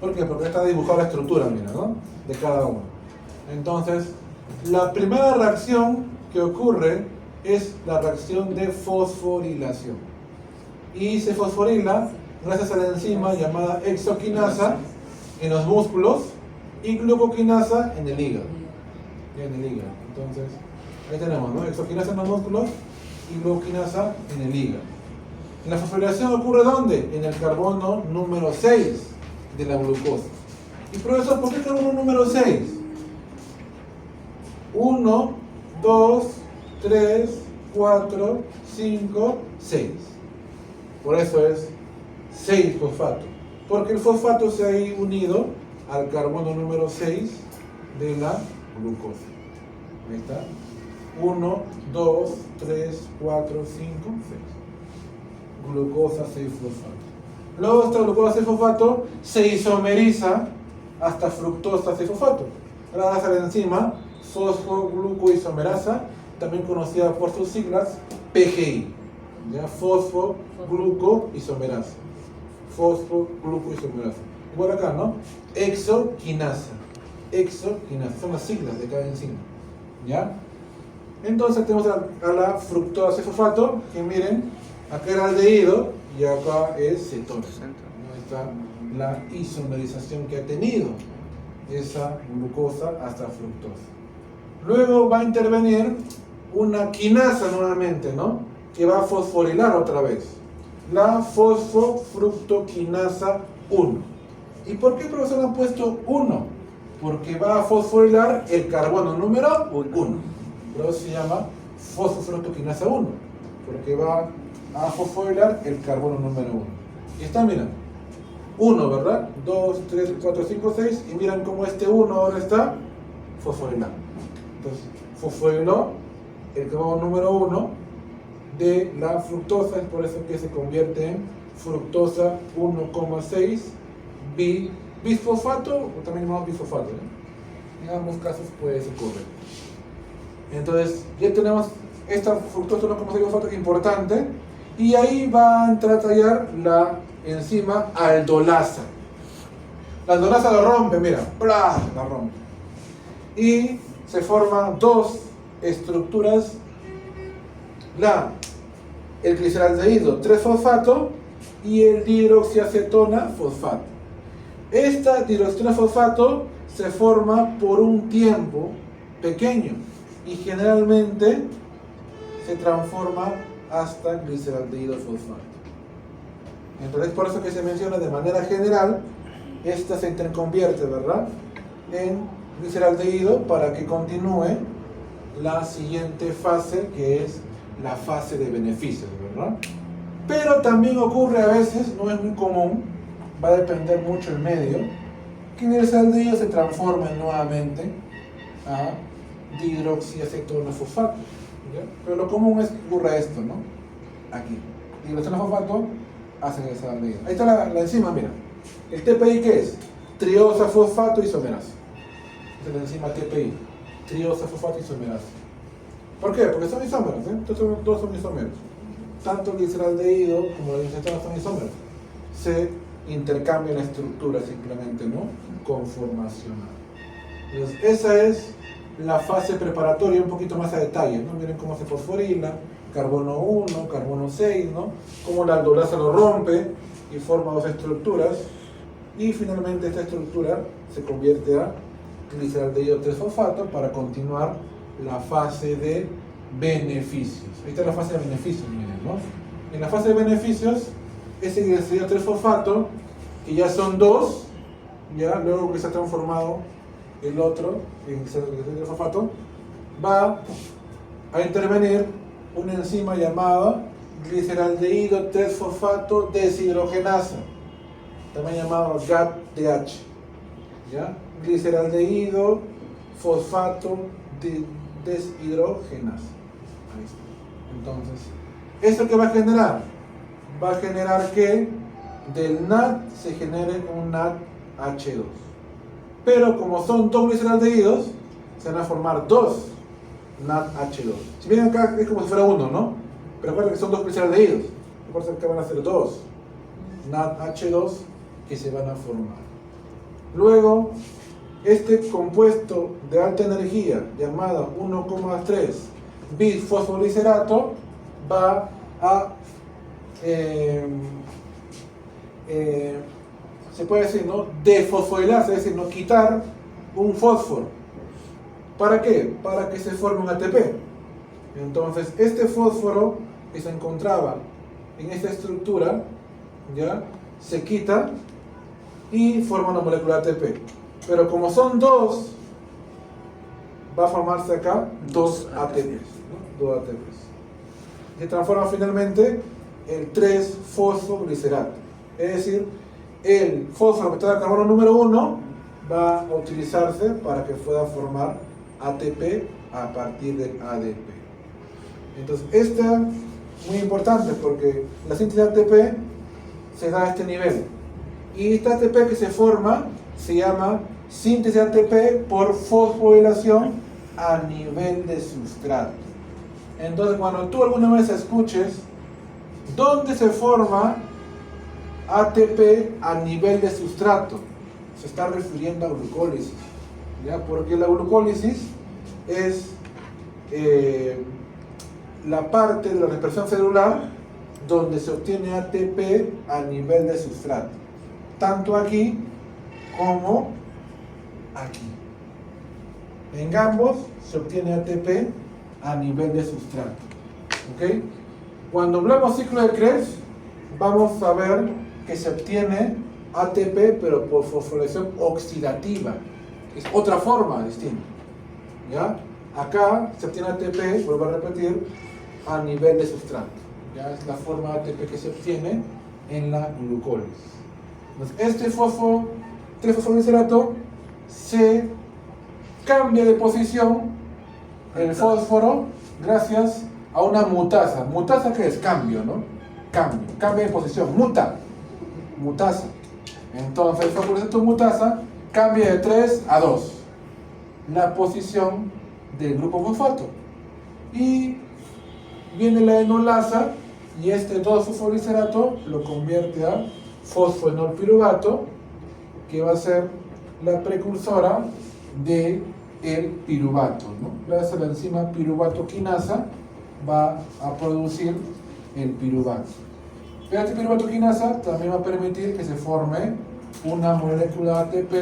¿Por qué? Porque está dibujada la estructura, mira, ¿no? De cada uno. Entonces, la primera reacción que ocurre es la reacción de fosforilación. Y se fosforila gracias a la enzima llamada hexoquinasa en los músculos y glucoquinasa en el hígado. Ya en el hígado. Entonces, ahí tenemos, ¿no? Hexoquinasa en los músculos y glucoquinasa en el hígado. La fosforilación ocurre ¿dónde? En el carbono número 6 de la glucosa. Y profesor, ¿por qué carbono número 6? 1, 2, 3, 4, 5, 6. Por eso es 6 fosfato. Porque el fosfato se ha unido al carbono número 6 de la glucosa. Ahí está. 1, 2, 3, 4, 5, 6. Glucosa 6 fosfato. Luego esta glucosa 6 fosfato se isomeriza hasta fructosa 6 fosfato. Gracias a la enzima fosfoglucoisomerasa, también conocida por sus siglas PGI. ¿Ya? Fosfoglucoisomerasa. Fosfoglucoisomerasa. Igual acá, ¿no? Hexoquinasa. Hexoquinasa. Son las siglas de cada enzima. ¿Ya? Entonces tenemos a la fructosa 6 fosfato, que miren, acá era aldehído y acá es cetona. Ahí está la isomerización que ha tenido esa glucosa hasta fructosa. Luego va a intervenir una quinasa nuevamente, ¿no? Que va a fosforilar otra vez. La fosfofructoquinasa 1. ¿Y por qué, profesor, han puesto 1? Porque va a fosforilar el carbono número 1. Por eso se llama fosfofructoquinasa 1. Porque va a fosforilar el carbono número 1. Y está, miren. 1, ¿verdad? 2, 3, 4, 5, 6. Y miren cómo este 1 ahora está fosforilando. Entonces, fosforiló el carbono número 1 de la fructosa, es por eso que se convierte en fructosa 1,6 bisfosfato, o también llamado bisfosfato, ¿no? En ambos casos puede ocurrir. Entonces, ya tenemos esta fructosa 1,6-fosfato es importante, y ahí va a entrar a tallar la enzima aldolasa. La aldolasa la rompe, mira, ¡plá! La rompe. Y se forman dos estructuras, el gliceraldehído 3-fosfato y el dihidroxiacetona fosfato. Esta dihidroxiacetona fosfato se forma por un tiempo pequeño y generalmente se transforma hasta gliceraldehído fosfato. Entonces por eso que se menciona de manera general, esta se interconvierte, ¿verdad?, en gliceraldehído para que continúe la siguiente fase, que es la fase de beneficios, ¿verdad? Pero también ocurre a veces, no es muy común, va a depender mucho el medio, que el gliceraldehído se transforme nuevamente a dihidroxiacetona fosfato, ¿ya? Pero lo común es que ocurra esto, ¿no? Aquí, dihidroxiacetona fosfato hace el gliceraldehído. Ahí está la enzima, mira. ¿El TPI qué es? Triosa fosfato isomerasa. Esta es la enzima TPI, triosa fosfato isomerasa. ¿Por qué? Porque son isómeros, ¿eh? Todos son isómeros. Tanto el gliceraldehído como la dihidroxiacetona son isómeros. Se intercambia la estructura simplemente, ¿no?, conformacional. Entonces, esa es la fase preparatoria un poquito más a detalle, ¿no? Miren cómo se fosforila, carbono 1, carbono 6, ¿no? Cómo la aldolasa lo rompe y forma dos estructuras. Y finalmente esta estructura se convierte a gliceraldehído 3-fosfato para continuar la fase de beneficios. Ahí está la fase de beneficios, miren, ¿no? En la fase de beneficios, ese gliceraldehído 3-fosfato, que ya son dos, ya luego que se ha transformado el otro en gliceraldehído 3-fosfato, va a intervenir una enzima llamada gliceraldehído 3-fosfato deshidrogenasa, también llamado GAPDH, ¿ya? Gliceraldehído fosfato deshidrogenasa. Ahí está. Entonces, ¿esto qué va a generar? Va a generar que del NAD se genere un NADH2. Pero como son dos gliceraldehídos, se van a formar dos NADH2. Si bien acá es como si fuera uno, ¿no? Pero recuerden que son dos gliceraldehídos. Por eso que van a ser dos NADH2 que se van a formar. Luego, este compuesto de alta energía llamado 1,3 bisfosfolicerato va a se puede decir, ¿no?, defosforilarse, es decir, no quitar un fósforo. ¿Para qué? Para que se forme un ATP. Entonces, este fósforo que se encontraba en esta estructura, ¿ya?, se quita y forma una molécula ATP. Pero como son dos, va a formarse acá dos ATPs, ¿no? Dos ATPs. Se transforma finalmente en 3-fosfoglicerato. Es decir, el fósforo que está en el carbono número 1 va a utilizarse para que pueda formar ATP a partir del ADP. Entonces, esta es muy importante porque la síntesis de ATP se da a este nivel. Y esta ATP que se forma se llama síntesis de ATP por fosforilación a nivel de sustrato. Entonces, cuando tú alguna vez escuches dónde se forma ATP a nivel de sustrato, se está refiriendo a glucólisis, ¿ya? Porque la glucólisis es la parte de la respiración celular donde se obtiene ATP a nivel de sustrato, tanto aquí como aquí. En ambos se obtiene ATP a nivel de sustrato. ¿Ok? Cuando hablamos ciclo de Krebs, vamos a ver que se obtiene ATP, pero por fosforilación oxidativa. Es otra forma distinta. ¿Ya? Acá se obtiene ATP, vuelvo a repetir, a nivel de sustrato. ¿Ya? Es la forma de ATP que se obtiene en la glucólisis. Entonces, este 3-fosfoglicerato se cambia de posición el fósforo gracias a una mutasa. ¿Mutasa qué es? Cambio, ¿no? Cambia de posición, mutasa. Entonces el fosfoglicerato mutasa cambia de 3 a 2 la posición del grupo fosfato. Y viene la enolasa y este 2-fosfoliserato lo convierte a fosfoenolpiruvato, que va a ser la precursora de el piruvato, ¿no? Gracias a la enzima piruvato quinasa va a producir el piruvato. Pero este piruvato quinasa también va a permitir que se forme una molécula de ATP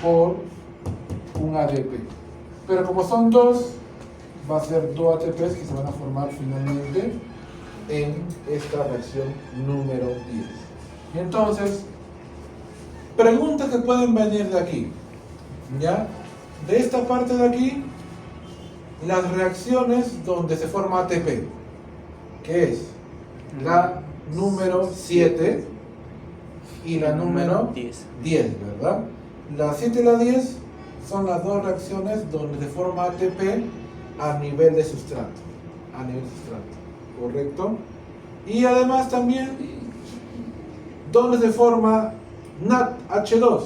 por un ADP. Pero como son dos, va a ser dos ATPs que se van a formar finalmente en esta reacción número 10. Y entonces, preguntas que pueden venir de aquí, ¿ya? De esta parte de aquí, las reacciones donde se forma ATP, que es la número 7 y la número 10, ¿verdad? La 7 y la 10 son las dos reacciones donde se forma ATP a nivel de sustrato, ¿correcto? Y además también, ¿dónde se forma NADH2?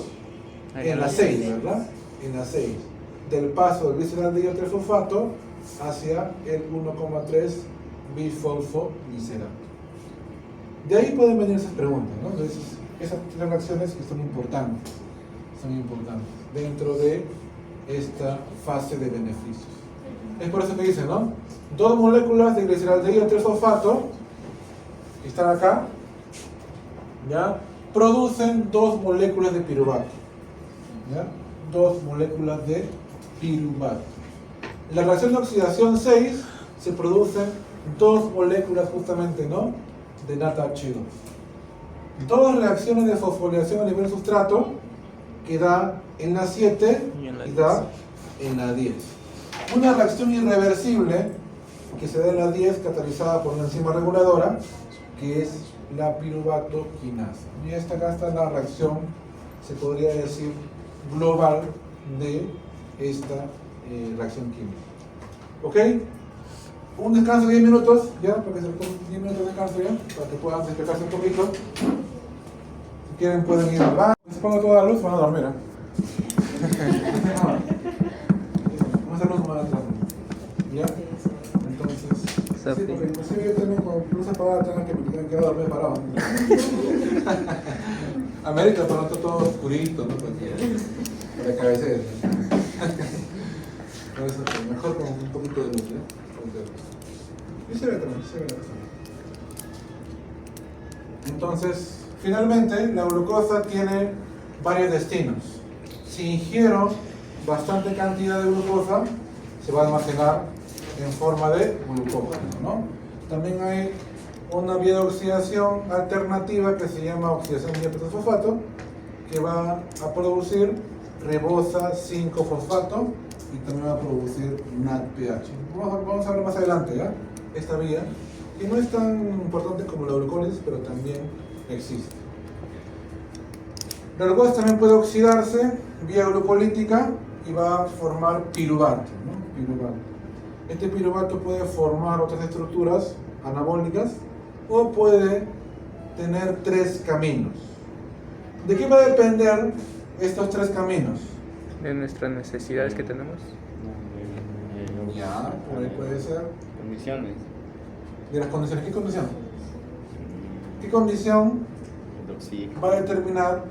En la 6, ¿verdad? En la 6, del paso del glicerol de iotrefosfato hacia el 1,3 bifosfoliserato. De ahí pueden venir esas preguntas, ¿no? Entonces, esas tres reacciones que son importantes dentro de esta fase de beneficios. Es por eso que dicen, ¿no? Dos moléculas de gliceraldehído trifosfato que están acá, ¿ya? Producen dos moléculas de piruvato, ¿ya? Dos moléculas de piruvato. En la reacción de oxidación 6 se producen dos moléculas justamente, ¿no? De NADH2. Dos reacciones de fosforilación a nivel sustrato que da en la 7 y da en la 10. Una reacción irreversible que se da en la 10 catalizada por una enzima reguladora que es la piruvato quinasa. Y acá está la reacción, se podría decir, global de esta reacción química. ¿Ok? Un descanso de 10 minutos, ya, para que se tomen 10 minutos de descanso ya, para que puedan despejarse un poquito. Si quieren pueden ir al baño. Si pongo toda la luz, van a dormir, ¿eh? Vamos a hacer luz más atrás. ¿Ya? Entonces, sí, porque inclusive yo también con luz apagada tengo que quedar dormido parado. América, pero no está todo oscurito, ¿no? Para cabecear. Por eso, mejor con un poquito de luz, ¿eh? Y se ve también, se ve la razón. Entonces, finalmente, la glucosa tiene varios destinos. Si ingiero bastante cantidad de glucosa, se va a almacenar en forma de glucógeno, ¿no? También hay una vía de oxidación alternativa que se llama oxidación de fosfato, que va a producir ribosa 5-fosfato y también va a producir NADPH. Vamos a ver más adelante, ¿ya? Esta vía, que no es tan importante como la glucólisis, pero también existe. La glucosa también puede oxidarse vía glucolítica y va a formar piruvato, ¿no? Piruvato. Este piruvato puede formar otras estructuras anabólicas o puede tener tres caminos. ¿De qué va a depender estos tres caminos? De nuestras necesidades que tenemos. Ya, por ahí puede ser. Condiciones. ¿De las condiciones? ¿Qué condición? ¿Qué condición El oxígeno. va a determinar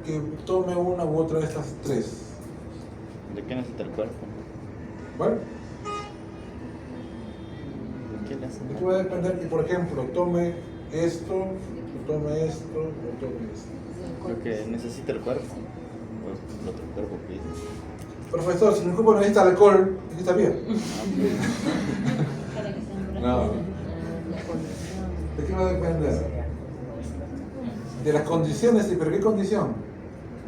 que tome una u otra de estas tres? ¿De qué necesita el cuerpo? ¿Vale? ¿De qué le hace? ¿De qué va a depender que, por ejemplo, tome esto, o tome esto, o tome esto? Lo que necesita el cuerpo. Pues lo que el cuerpo pide. Profesor, si mi cuerpo necesita alcohol, ¿qué está bien? No. ¿De qué va a depender? De las condiciones, ¿sí? ¿Pero qué condición?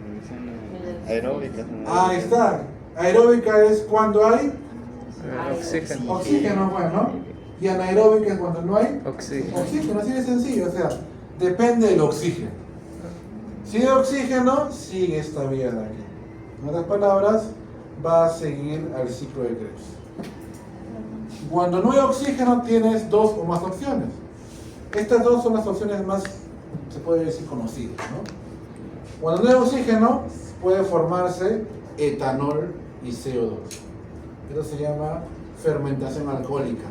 Condiciones aeróbicas. ¿No? Ahí está. Aeróbica es cuando hay Oxígeno. oxígeno, bueno. Y anaeróbica es cuando no hay Oxígeno. oxígeno, así de sencillo. O sea, depende del oxígeno. Si hay oxígeno, sigue esta vía de aquí. En otras palabras, va a seguir al ciclo de Krebs. Cuando no hay oxígeno, tienes dos o más opciones. Estas dos son las opciones más, se puede decir, conocidas, ¿no? Cuando no hay oxígeno, puede formarse etanol y CO2. Eso se llama fermentación alcohólica.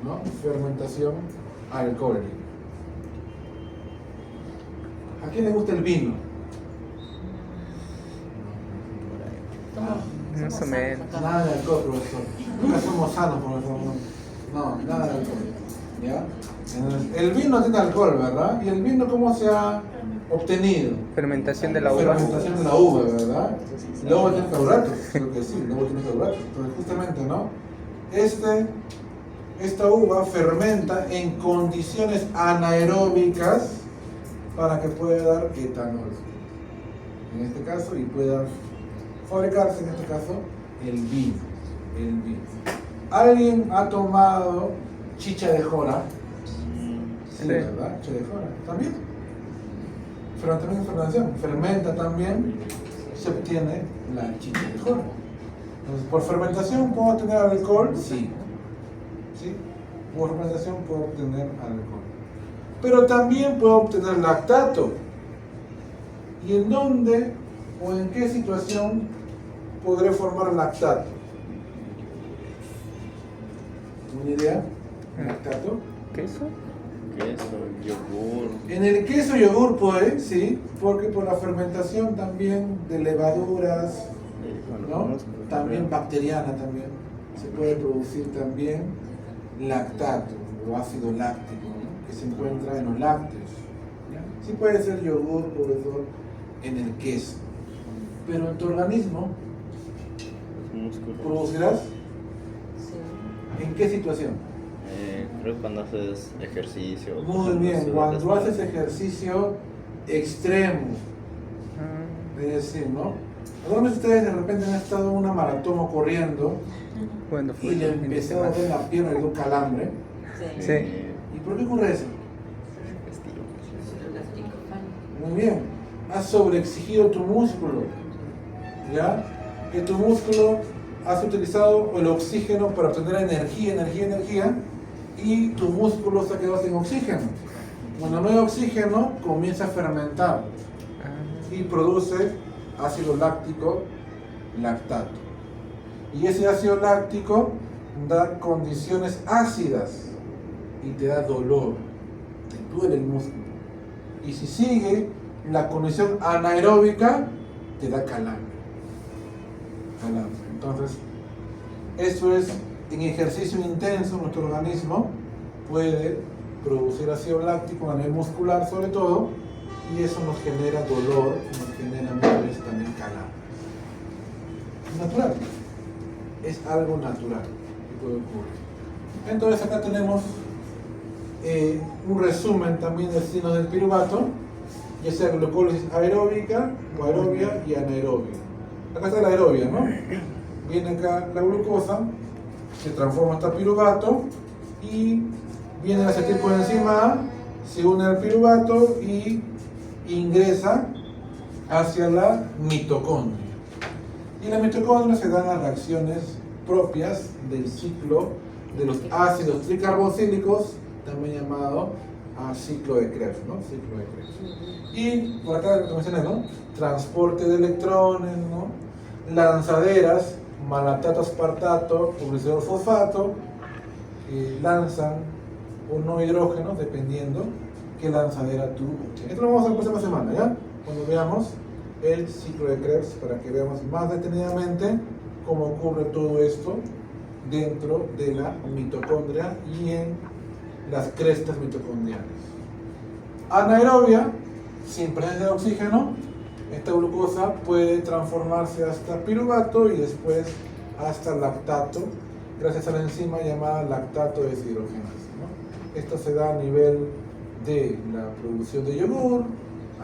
¿no? Fermentación alcohólica. ¿A quién le gusta el vino? Más o menos. Nada de alcohol, profesor. Nunca somos sanos, profesor. No, nada de alcohol. ¿Ya? Entonces, el vino tiene alcohol, ¿verdad? ¿Y el vino cómo se ha obtenido? Fermentación de la uva. Fermentación de la uva, ¿verdad? La uva tiene carbohidratos, creo que sí, la uva tiene carbohidratos. Entonces, justamente, ¿no? Esta uva fermenta en condiciones anaeróbicas para que pueda dar etanol. En este caso, y pueda fabricarse, en este caso, el vino. ¿Alguien ha tomado chicha de jora? Sí, ¿verdad? Chicha de jora. ¿También? Fermentación. Fermenta también, se obtiene la chicha de jora. Entonces, ¿por fermentación puedo obtener alcohol? Sí. ¿Sí? Por fermentación puedo obtener alcohol. Pero también puedo obtener lactato. ¿Y en dónde o en qué situación podré formar lactato? ¿Una idea? ¿Lactato? ¿Queso? Queso, yogur. En el queso yogur puede, sí, porque por la fermentación también de levaduras, ¿no? También bacteriana también, se puede producir también lactato o ácido láctico, ¿no? Que se encuentra en los lácteos. ¿Ya? Sí puede ser yogur, profesor, en el queso. Pero en tu organismo, ¿producirás? Sí. ¿En qué situación? Creo que cuando haces ejercicio. Muy bien, cuando haces ejercicio extremo, es decir, ¿no? Algunos de ustedes de repente han estado en una maratón o corriendo Cuando y fue le el fin de empezó a semana. doler la pierna y dio un calambre. Sí. Sí. ¿Y por qué ocurre eso? Muy bien, has sobreexigido tu músculo, ¿ya? Que tu músculo has utilizado el oxígeno para obtener energía, y tu músculo se ha quedado sin oxígeno. Cuando no hay oxígeno, comienza a fermentar y produce ácido láctico, lactato. Y ese ácido láctico da condiciones ácidas y te da dolor, te duele el músculo. Y si sigue la condición anaeróbica, te da calambre. Entonces, eso es en ejercicio intenso, nuestro organismo puede producir ácido láctico a nivel muscular sobre todo, y eso nos genera dolor, nos genera muchas veces también calambre. Es natural, es algo natural que puede ocurrir. Entonces acá tenemos un resumen también del signo del piruvato, ya sea glucólisis aeróbica o aerobia y anaerobia. Acá está la aerobia, ¿no? Viene acá la glucosa, se transforma hasta piruvato y viene la acetilcoenzima A, se une al piruvato y ingresa hacia la mitocondria. Y en la mitocondria se dan las reacciones propias del ciclo de los ácidos tricarboxílicos, también llamado ciclo de Krebs, ¿no? Ciclo de Krebs. Y por acá lo que mencioné, ¿no? Transporte de electrones, ¿no? Lanzaderas, malactato aspartato, glucerol fosfato, lanzan o no hidrógeno, dependiendo qué lanzadera tú utilices. Esto lo vamos a ver la próxima semana, ¿ya? Cuando veamos el ciclo de Krebs, para que veamos más detenidamente cómo ocurre todo esto dentro de la mitocondria y en las crestas mitocondriales. Anaerobia, sin presencia de oxígeno, esta glucosa puede transformarse hasta piruvato y después hasta lactato, gracias a la enzima llamada lactato deshidrogenasa, ¿no? Esto se da a nivel de la producción de yogur,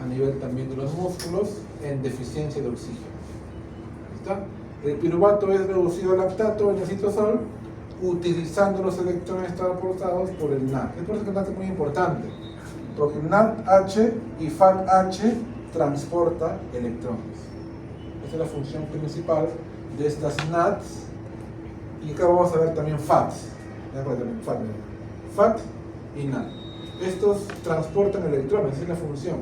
a nivel también de los músculos, en deficiencia de oxígeno. ¿Está? El piruvato es reducido a lactato en el citosol, utilizando los electrones transportados por el NAD. Es por eso que el NAD es muy importante, porque NADH y FADH transporta electrones. Esa es la función principal de estas NADs. Y acá vamos a ver también FATs. FAT y NAD. Estos transportan electrones, esa es la función.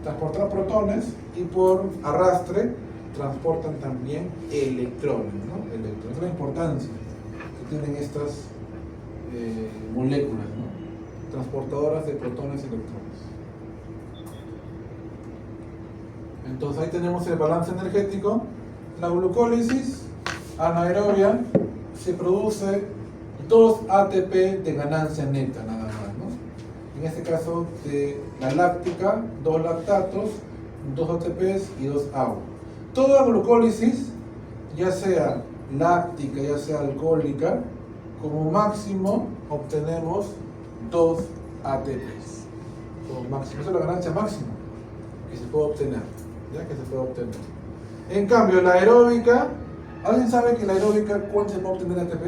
Transportar protones y por arrastre transportan también electrones, ¿no? Electrones. Esa es la importancia que tienen estas moléculas, ¿no? Transportadoras de protones y electrones. Entonces ahí tenemos el balance energético. La glucólisis anaerobia se produce 2 ATP de ganancia neta nada más, ¿no? En este caso de la láctica, 2 lactatos, 2 ATPs y 2 agua. Toda glucólisis, ya sea láctica, ya sea alcohólica, como máximo obtenemos 2 ATPs. Como máximo, esa es la ganancia máxima que se puede obtener, ¿ya? Que se puede obtener. En cambio, la aeróbica, ¿alguien sabe que la aeróbica cuánto se puede obtener ATP?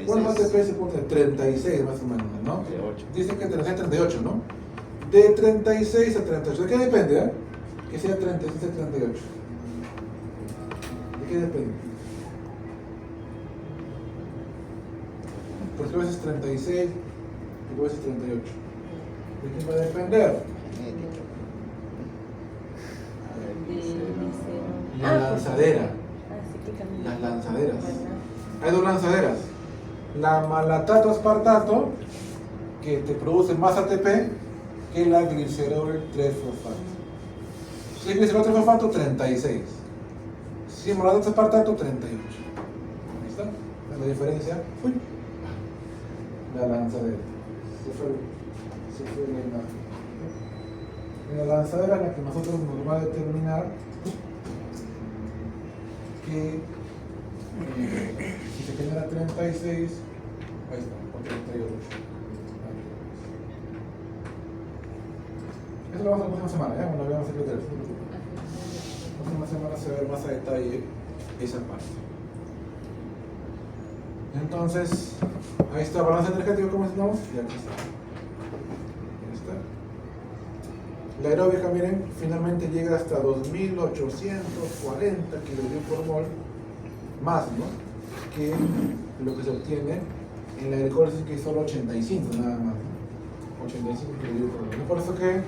¿Cuántos ATP se puede obtener? 36 más o menos, ¿no? 38. Dice que 36 a 38, ¿no? De 36 a 38. ¿De qué depende, eh? Que sea 36 a 38. ¿De qué depende? Porque a veces 36 y a veces 38. ¿De quién va a depender? La lanzadera. Las lanzaderas. Hay 2 lanzaderas. La malatato aspartato, que te produce más ATP que la glicerol 3-fosfato. Si es glicerol 3-fosfato, 36. Si es malatato aspartato, 38. Ahí está. La diferencia. Uy. La lanzadera. Se fue la imagen. La lanzadera es la que nosotros nos va a determinar que si se genera 36, ahí está, o 38. Eso lo vamos a ver la próxima semana, ¿ya? Cuando veamos secretarios. La próxima semana se va a ver más a detalle esa parte. Entonces, ahí está el balance energético, ¿cómo estamos? Y aquí está. Ahí está. La aeróbica, miren, finalmente llega hasta 2840 kJ por mol, más, ¿no? Que lo que se obtiene en la glicólisis, que es solo 85, nada más, ¿no? 85 kJ por mol. Por eso que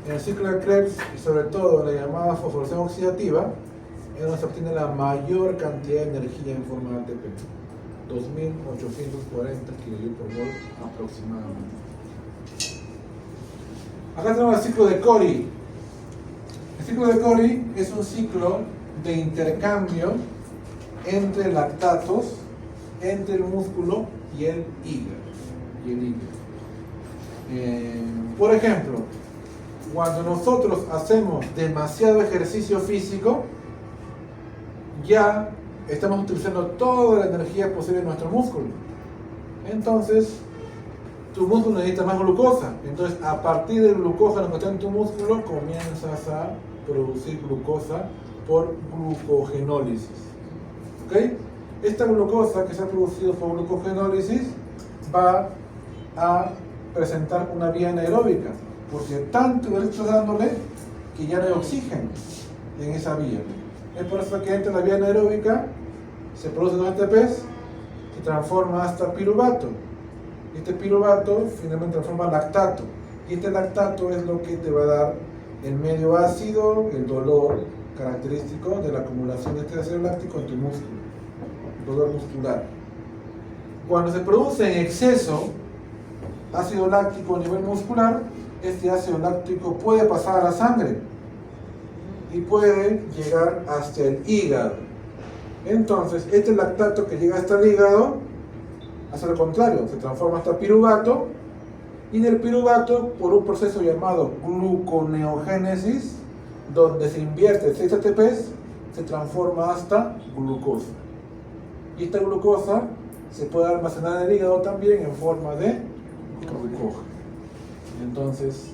en el ciclo de Krebs, y sobre todo en la llamada fosforación oxidativa, es donde se obtiene la mayor cantidad de energía en forma de ATP. 2840 kJ por mol aproximadamente. Acá tenemos el ciclo de Cori. El ciclo de Cori es un ciclo de intercambio entre lactatos, entre el músculo y el hígado. Por ejemplo, cuando nosotros hacemos demasiado ejercicio físico, ya estamos utilizando toda la energía posible de nuestro músculo. Entonces, tu músculo necesita más glucosa. Entonces, a partir del glucógeno que está en tu músculo, comienzas a producir glucosa por glucogenólisis. ¿Ok? Esta glucosa que se ha producido por glucogenólisis va a presentar una vía anaeróbica, porque tanto estás dándole que ya no hay oxígeno en esa vía. Es por eso que entra en la vía anaeróbica, se producen 2 ATPs, se transforma hasta piruvato. Este piruvato finalmente transforma lactato, y este lactato es lo que te va a dar el medio ácido, el dolor característico de la acumulación de este ácido láctico en tu músculo, dolor muscular. Cuando se produce en exceso ácido láctico a nivel muscular, este ácido láctico puede pasar a la sangre y puede llegar hasta el hígado. Entonces, este lactato que llega hasta el hígado hace lo contrario, se transforma hasta piruvato, y del piruvato, por un proceso llamado gluconeogénesis, donde se invierte 6 ATPs, se transforma hasta glucosa. Y esta glucosa se puede almacenar en el hígado también en forma de glucógeno. Entonces,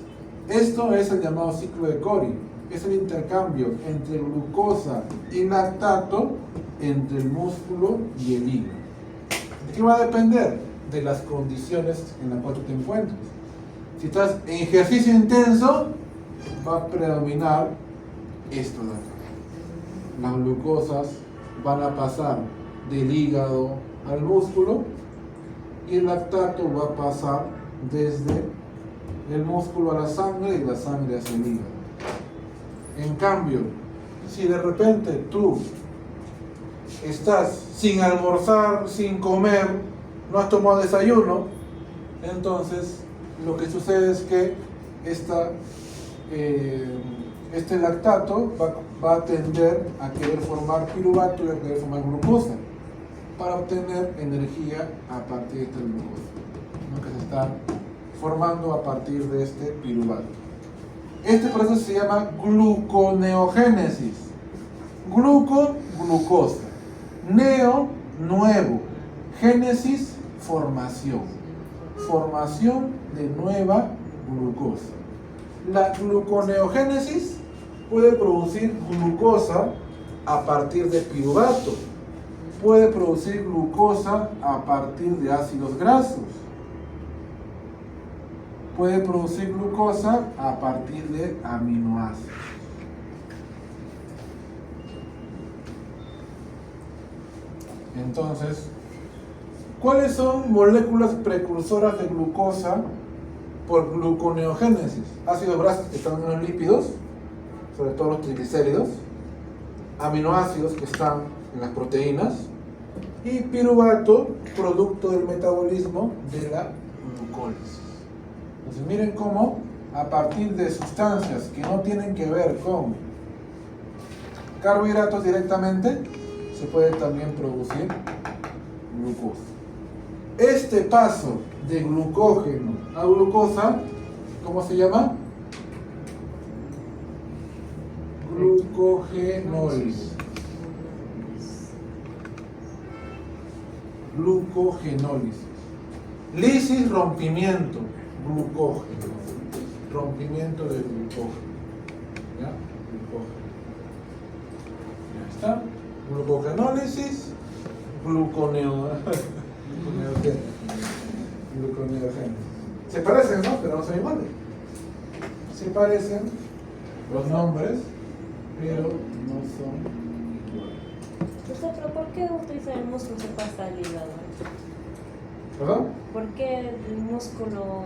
esto es el llamado ciclo de Cori. Es el intercambio entre glucosa y lactato entre el músculo y el hígado. ¿De qué va a depender? De las condiciones en las cuales te encuentres. Si estás en ejercicio intenso, va a predominar esto de acá. Las glucosas van a pasar del hígado al músculo, y el lactato va a pasar desde el músculo a la sangre y la sangre hacia el hígado. En cambio, si de repente tú estás sin almorzar, sin comer, no has tomado desayuno, entonces lo que sucede es que este lactato va a tender a querer formar piruvato y a querer formar glucosa para obtener energía a partir de esta glucosa, ¿no? Que se está formando a partir de este piruvato. Este proceso se llama gluconeogénesis. Gluco, glucosa. Neo, nuevo. Génesis, formación. Formación de nueva glucosa. La gluconeogénesis puede producir glucosa a partir de piruvato. Puede producir glucosa a partir de ácidos grasos. Puede producir glucosa a partir de aminoácidos. Entonces, ¿cuáles son moléculas precursoras de glucosa por gluconeogénesis? Ácidos grasos que están en los lípidos, sobre todo los triglicéridos, aminoácidos que están en las proteínas y piruvato, producto del metabolismo de la glucólisis. Entonces miren cómo a partir de sustancias que no tienen que ver con carbohidratos directamente, se puede también producir glucosa. Este paso de glucógeno a glucosa, ¿cómo se llama? Glucogenólisis. Glucogenólisis. Lisis, rompimiento. Glucógeno. Rompimiento del glucógeno. ¿Ya? Glucógeno. Ya está. Glucogenólisis. Gluconeogénesis. Se parecen, ¿no? Pero no son iguales. Se parecen los nombres, pero no son iguales. Pero ¿por qué utilizar el músculo se pasa al hígado? ¿Perdón? ¿Por qué el músculo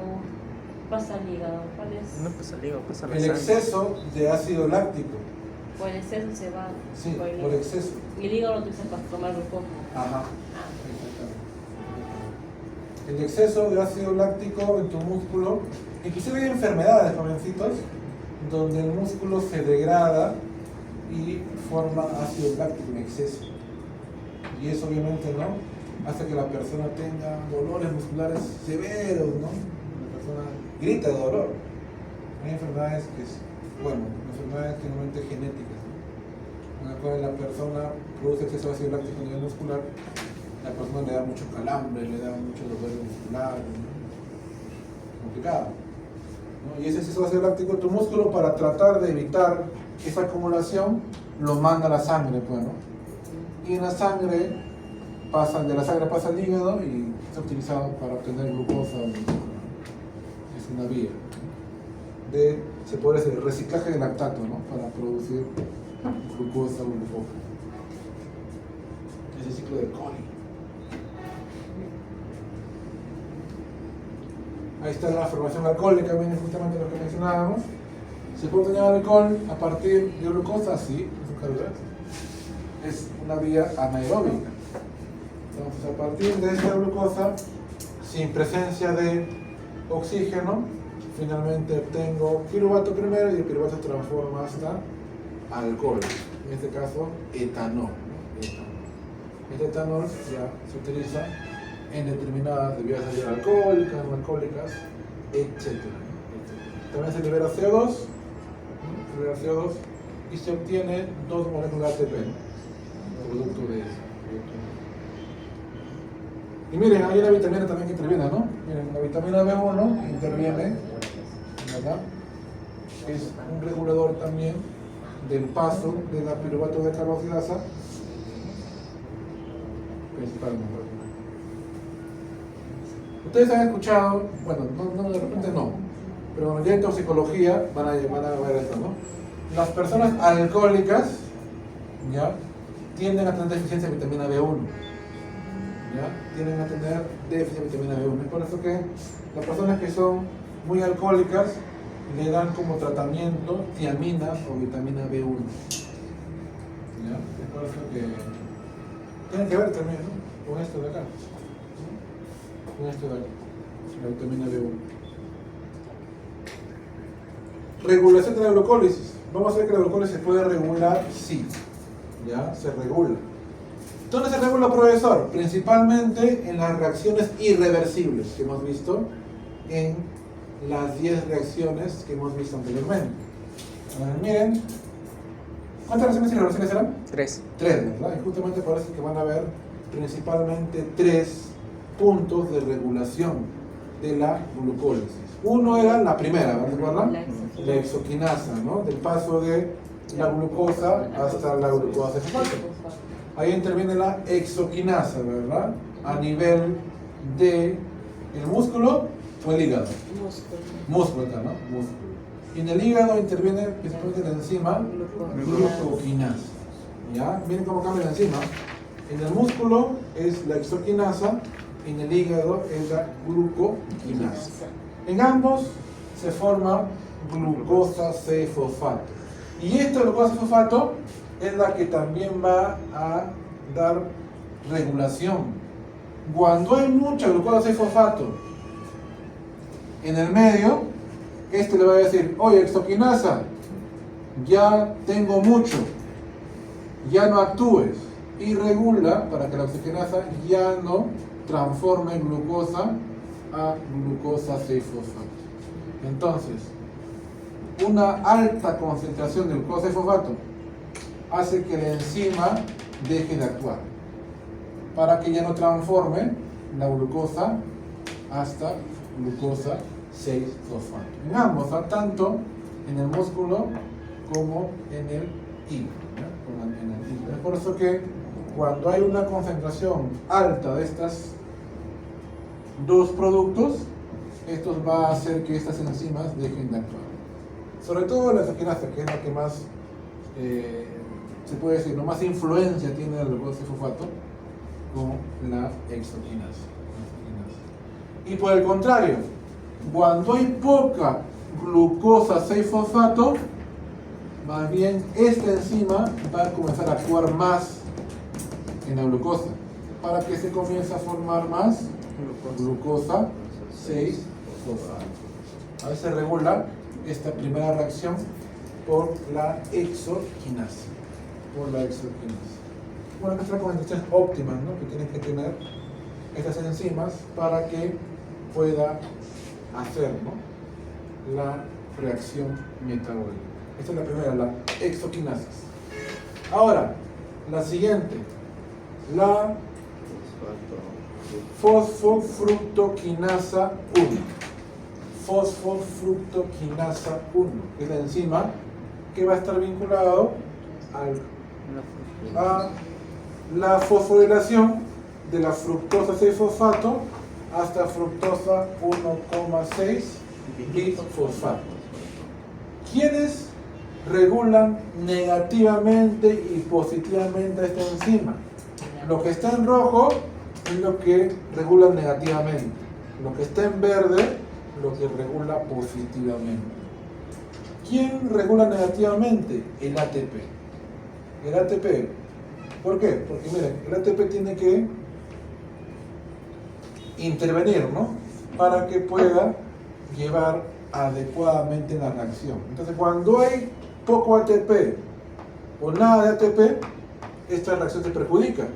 pasa al hígado? ¿Cuál es? No pasa el hígado, pasa la El sangre. exceso de ácido láctico. Por el exceso se va. Sí, el por hígado. exceso. Y el hígado lo utiliza para tomar glucosa. Ajá. Ah, Exactamente. El exceso de ácido láctico en tu músculo, inclusive hay enfermedades, jovencitos, donde el músculo se degrada y forma ácido láctico en exceso. Y eso obviamente, ¿no?, hace que la persona tenga dolores musculares severos, ¿no? La persona grita de dolor. Hay enfermedades enfermedades generalmente genéticas, ¿no?, en las cuales la persona produce exceso de ácido láctico a nivel muscular. La persona le da mucho calambre, le da mucho dolor muscular, ¿no? Complicado, ¿no? Y ese exceso de ácido láctico, tu músculo, para tratar de evitar esa acumulación, lo manda a la sangre, pues, ¿no? Y en la sangre de la sangre pasa al hígado y es utilizado para obtener glucosa o glucógeno. Es una vía se puede hacer reciclaje de lactato, ¿no?, para producir glucosa o glucógeno. Es el ciclo de Coli. Ahí está la formación alcohólica, viene justamente lo que mencionábamos. ¿Se puede obtener alcohol a partir de glucosa? Sí, es un carbohidrato. Es una vía anaeróbica. Entonces, a partir de esta glucosa, sin presencia de oxígeno, finalmente obtengo piruvato primero y el piruvato se transforma hasta alcohol. En este caso, etanol, ¿no? Este etanol ya se utiliza en determinadas bebidas alcohólicas, no alcohólicas, etc. También se libera CO2, ¿no? Se libera CO2 y se obtiene 2 moléculas de ATP, ¿no?, producto de eso. Y miren, hay una vitamina también que interviene, ¿no? Miren, la vitamina B1 interviene, ¿verdad? Es un regulador también del paso de la piruvato de carboxilasa, principalmente. Ustedes han escuchado, bueno, no de repente no, pero ya en toxicología van a ver esto, ¿no? Las personas alcohólicas, ¿ya?, tienden a tener deficiencia de vitamina B1. ¿Ya? Tienden a tener déficit de vitamina B1. Es por eso que las personas que son muy alcohólicas le dan como tratamiento tiamina o vitamina B1. ¿Ya? Es por eso que Tiene que ver también, ¿no? Con esto de acá. Con esto de acá. La vitamina B1. Regulación de la glucólisis. Vamos a ver que la glucólisis se puede regular, sí. Ya, se regula. ¿Dónde se regula, profesor? Principalmente en las reacciones irreversibles que hemos visto en las 10 reacciones que hemos visto anteriormente. A ver, miren, ¿cuántas reacciones irreversibles serán? 3. 3, ¿verdad? Y justamente por eso es que van a ver principalmente 3 puntos de regulación de la glucólisis. Uno era la primera, ¿verdad? ¿Recuerdan? La exoquinasa, ¿no? Del paso de la glucosa hasta la glucosa fosfato. Ahí interviene la exoquinasa, ¿verdad? A nivel de el músculo o el hígado. Músculo acá, ¿no? Músculo. Y en el hígado interviene principalmente la enzima glucoquinasa. ¿Ya? Miren cómo cambia la enzima. En el músculo es la exoquinasa, en el hígado es la glucoquinasa. En ambos se forma glucosa 6-fosfato. Y esta glucosa 6-fosfato es la que también va a dar regulación. Cuando hay mucha glucosa 6-fosfato en el medio, este le va a decir, oye, exoquinasa, ya tengo mucho, ya no actúes. Y regula para que la exoquinasa ya no transforme glucosa a glucosa 6-fosfato. Entonces, una alta concentración de glucosa 6-fosfato hace que la enzima deje de actuar para que ya no transforme la glucosa hasta glucosa 6-fosfato. En ambos, tanto en el músculo como en el hígado. Es por eso que cuando hay una concentración alta de estas dos productos, esto va a hacer que estas enzimas dejen de actuar. Sobre todo la exoquinasa, que es la que más, se puede decir, no más influencia tiene el glucosa 6-fosfato con la exoquinasa. Y por el contrario, cuando hay poca glucosa 6-fosfato, más bien esta enzima va a comenzar a actuar más en la glucosa para que se comience a formar más glucosa 6-fosfato. A veces se regula esta primera reacción por la exoquinasa. Bueno, estas son las concentraciones óptimas, ¿no?, que tienen que tener estas enzimas para que pueda hacer, ¿no?, la reacción metabólica. Esta es la primera, la exoquinasas. Ahora, la siguiente, la fosfofructoquinasa 1. Fosfofructoquinasa 1, que es la enzima que va a estar vinculado a la fosforilación de la fructosa 6-fosfato hasta fructosa 1,6 bisfosfato. ¿Quiénes regulan negativamente y positivamente a esta enzima? Lo que está en rojo es lo que regula negativamente. Lo que está en verde, lo que regula positivamente. ¿Quién regula negativamente? El ATP. El ATP. ¿Por qué? Porque miren, el ATP tiene que intervenir, ¿no?, para que pueda llevar adecuadamente la reacción. Entonces, cuando hay poco ATP o nada de ATP, esta reacción se perjudica,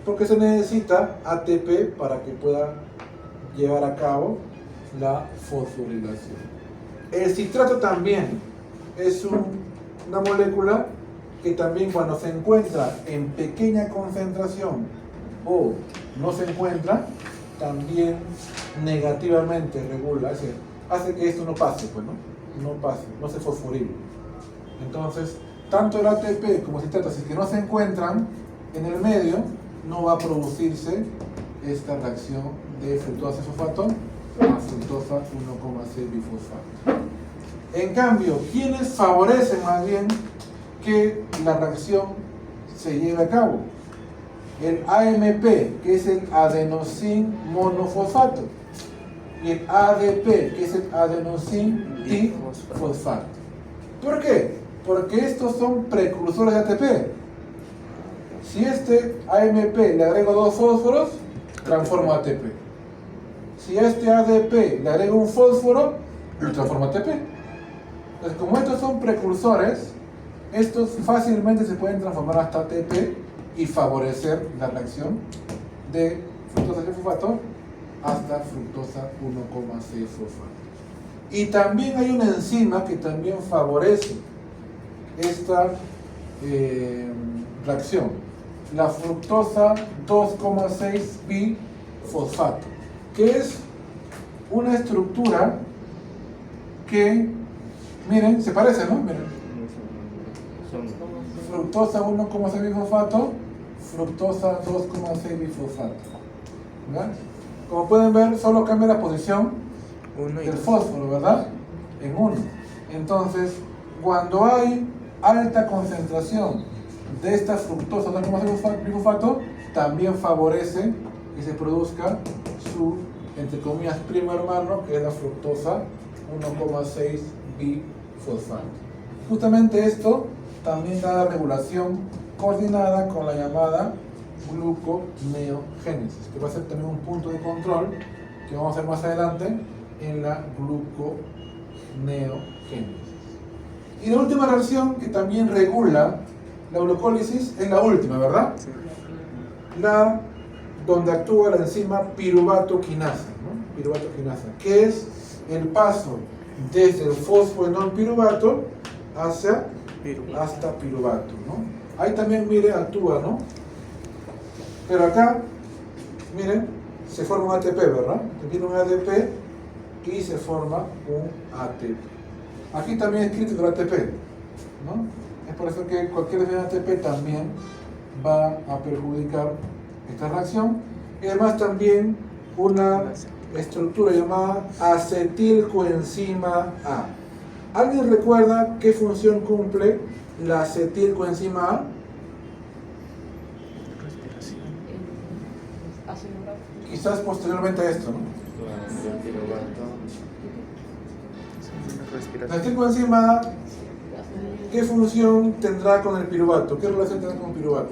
porque se necesita ATP para que pueda llevar a cabo la fosforilación. El citrato también es una molécula que también, cuando se encuentra en pequeña concentración o no se encuentra, también negativamente regula, es decir, hace que esto no pase, pues, no pase, no se fosforile. Entonces, tanto el ATP como el citrato, si es que no se encuentran en el medio, no va a producirse esta reacción de fructosa 6-fosfato a fructosa 1,6 bifosfato. En cambio, ¿quiénes favorecen más bien que la reacción se lleve a cabo? El AMP, que es el adenosín monofosfato, y el ADP, que es el adenosín difosfato. ¿Por qué? Porque estos son precursores de ATP. Si este AMP le agrego 2 fósforos, transforma ATP. Si a este ADP le agrego un fósforo, lo transforma ATP. Entonces, como estos son precursores, estos fácilmente se pueden transformar hasta ATP y favorecer la reacción de fructosa 6-fosfato hasta fructosa 1,6-fosfato. Y también hay una enzima que también favorece esta reacción, la fructosa 2,6-bifosfato, que es una estructura que, miren, se parece, ¿no? Miren. Fructosa 1,6-bifosfato, fructosa 2,6-bifosfato. ¿Verdad? Como pueden ver, solo cambia la posición Uno y del dos. fósforo, ¿verdad? En 1. Entonces, cuando hay alta concentración de esta fructosa 2,6-bifosfato, también favorece que se produzca su, entre comillas, primo hermano, que es la fructosa 1,6-bifosfato. Justamente esto también da la regulación coordinada con la llamada gluconeogénesis, que va a ser también un punto de control que vamos a ver más adelante en la gluconeogénesis. Y la última reacción que también regula la glucólisis es la última, ¿verdad? Sí. La donde actúa la enzima piruvato quinasa, ¿no? Piruvato quinasa, que es el paso desde el fosfoenol piruvato hasta piruvato, ¿no? Ahí también, mire, actúa, ¿no? Pero acá, miren, se forma un ATP, ¿verdad? Viene un ADP y se forma un ATP. Aquí también es crítico el ATP, ¿no? Es por eso que cualquier desviación ATP también va a perjudicar esta reacción. Y además también una estructura llamada acetilcoenzima A. ¿Alguien recuerda qué función cumple la acetilcoenzima A? Respiración. Quizás posteriormente a esto, ¿no? La Respiración. acetilcoenzima A, ¿qué función tendrá con el piruvato? ¿Qué relación tendrá con el piruvato?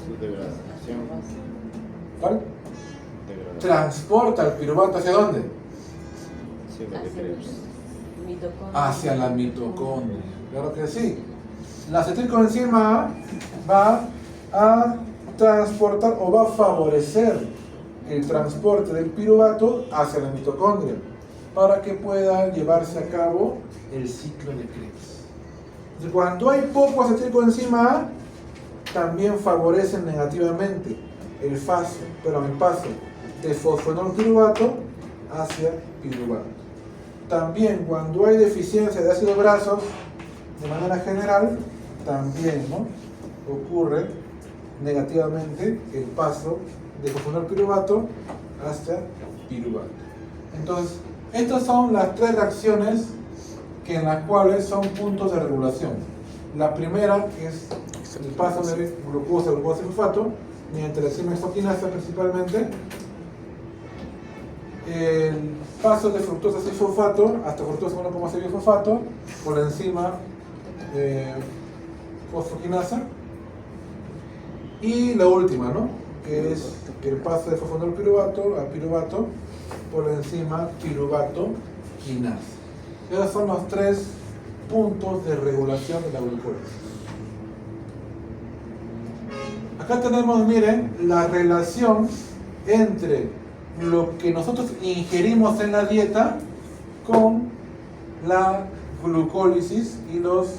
Su degradación. ¿Cuál? Transporta el piruvato ¿hacia dónde? Sí, lo que creemos. Hacia la mitocondria. Claro que sí. La acetilcoenzima A va a transportar o va a favorecer el transporte del piruvato hacia la mitocondria para que pueda llevarse a cabo el ciclo de Krebs. Entonces, cuando hay poco acetilcoenzima A, también favorecen negativamente el paso de fosfonol piruvato hacia piruvato. También cuando hay deficiencia de ácido graso, de manera general, también, ¿no?, ocurre negativamente el paso de fosfonol piruvato hacia piruvato. Entonces, estas son las tres reacciones en las cuales son puntos de regulación. La primera es el paso de glucosa a glucosa fosfato mediante la enzima exoquinasa principalmente. El paso de fructosa 6-fosfato hasta fructosa 1,6-fosfato por la enzima fosfoquinasa. Y la última, ¿no?, que es el paso de fosfonol piruvato a piruvato por la enzima piruvato quinasa. Esos son los tres puntos de regulación de la glucólisis. Acá tenemos, miren, la relación entre lo que nosotros ingerimos en la dieta con la glucólisis y los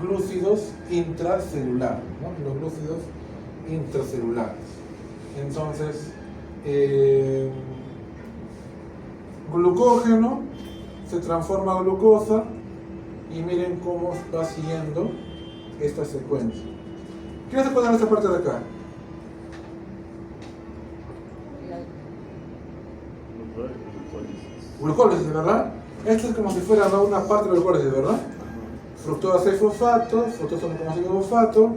glúcidos intracelulares, ¿no? Los glúcidos intracelulares. Entonces, glucógeno se transforma a glucosa y miren cómo va siguiendo esta secuencia. ¿Qué se puede en esta parte de acá? Glucólisis, ¿verdad? Esto es como si fuera, ¿no?, una parte de glucólisis, ¿verdad? Fructosa 6-fosfato, fructosa 1,5-fosfato,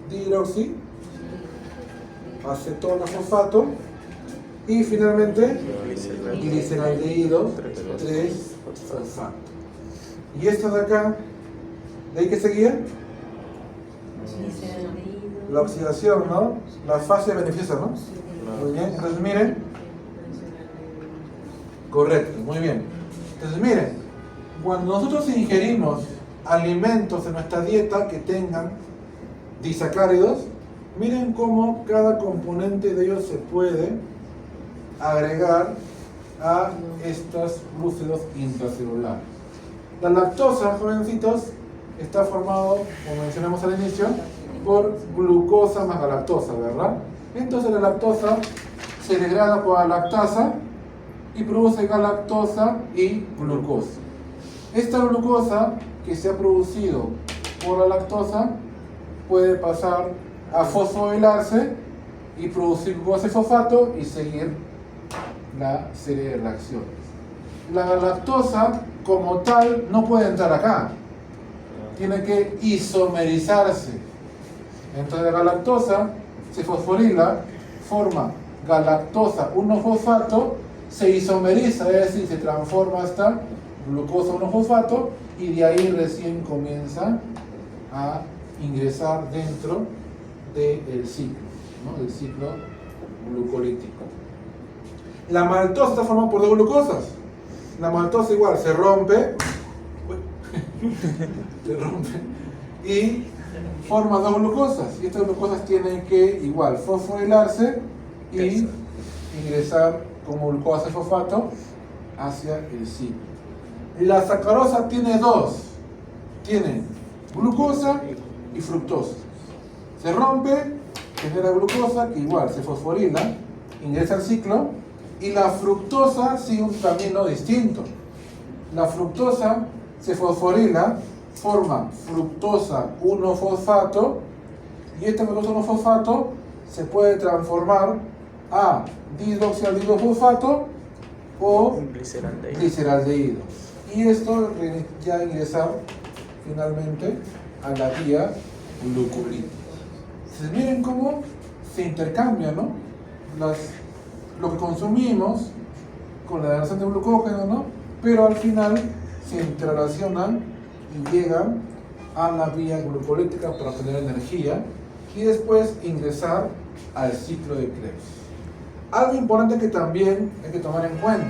dihidroxi acetona-fosfato y finalmente gliceraldehído 3-fosfato. Y esto de acá, ¿de ahí qué seguía? La oxidación, ¿no? La fase beneficiosa, ¿no? Muy bien, entonces miren. Correcto, muy bien. Entonces miren, cuando nosotros ingerimos alimentos en nuestra dieta que tengan disacáridos, miren cómo cada componente de ellos se puede agregar a estos glúcidos intracelulares. La lactosa, jovencitos, está formado, como mencionamos al inicio, por glucosa más galactosa, ¿verdad? Entonces la lactosa se degrada por la lactasa y produce galactosa y glucosa. Esta glucosa que se ha producido por la lactosa puede pasar a fosforilarse y producir glucosa y fosfato y seguir la serie de reacciones. La galactosa como tal no puede entrar acá, tiene que isomerizarse. Entonces la galactosa se fosforila, forma galactosa 1-fosfato, se isomeriza, es decir, se transforma hasta glucosa 1-fosfato y de ahí recién comienza a ingresar dentro del ciclo, ¿no? El ciclo glucolítico. La maltosa está formada por dos glucosas. La maltosa igual se rompe, y forma dos glucosas. Y estas glucosas tienen que igual fosforilarse y ingresar como glucosa y fosfato hacia el ciclo. La sacarosa tiene dos. Tiene glucosa y fructosa. Se rompe, genera glucosa que igual se fosforila, ingresa al ciclo. Y la fructosa sigue un camino distinto. La fructosa se fosforila, forma fructosa 1-fosfato y este fructosa 1-fosfato se puede transformar a dihidroxialdehidrofosfato o gliceraldehído. Y esto ya ingresar finalmente a la vía glucolítica. Entonces miren cómo se intercambian, ¿no? Lo que consumimos con la degradación de glucógeno, ¿no? Pero al final se interrelacionan y llegan a la vía glucolítica para obtener energía y después ingresar al ciclo de Krebs. Algo importante que también hay que tomar en cuenta: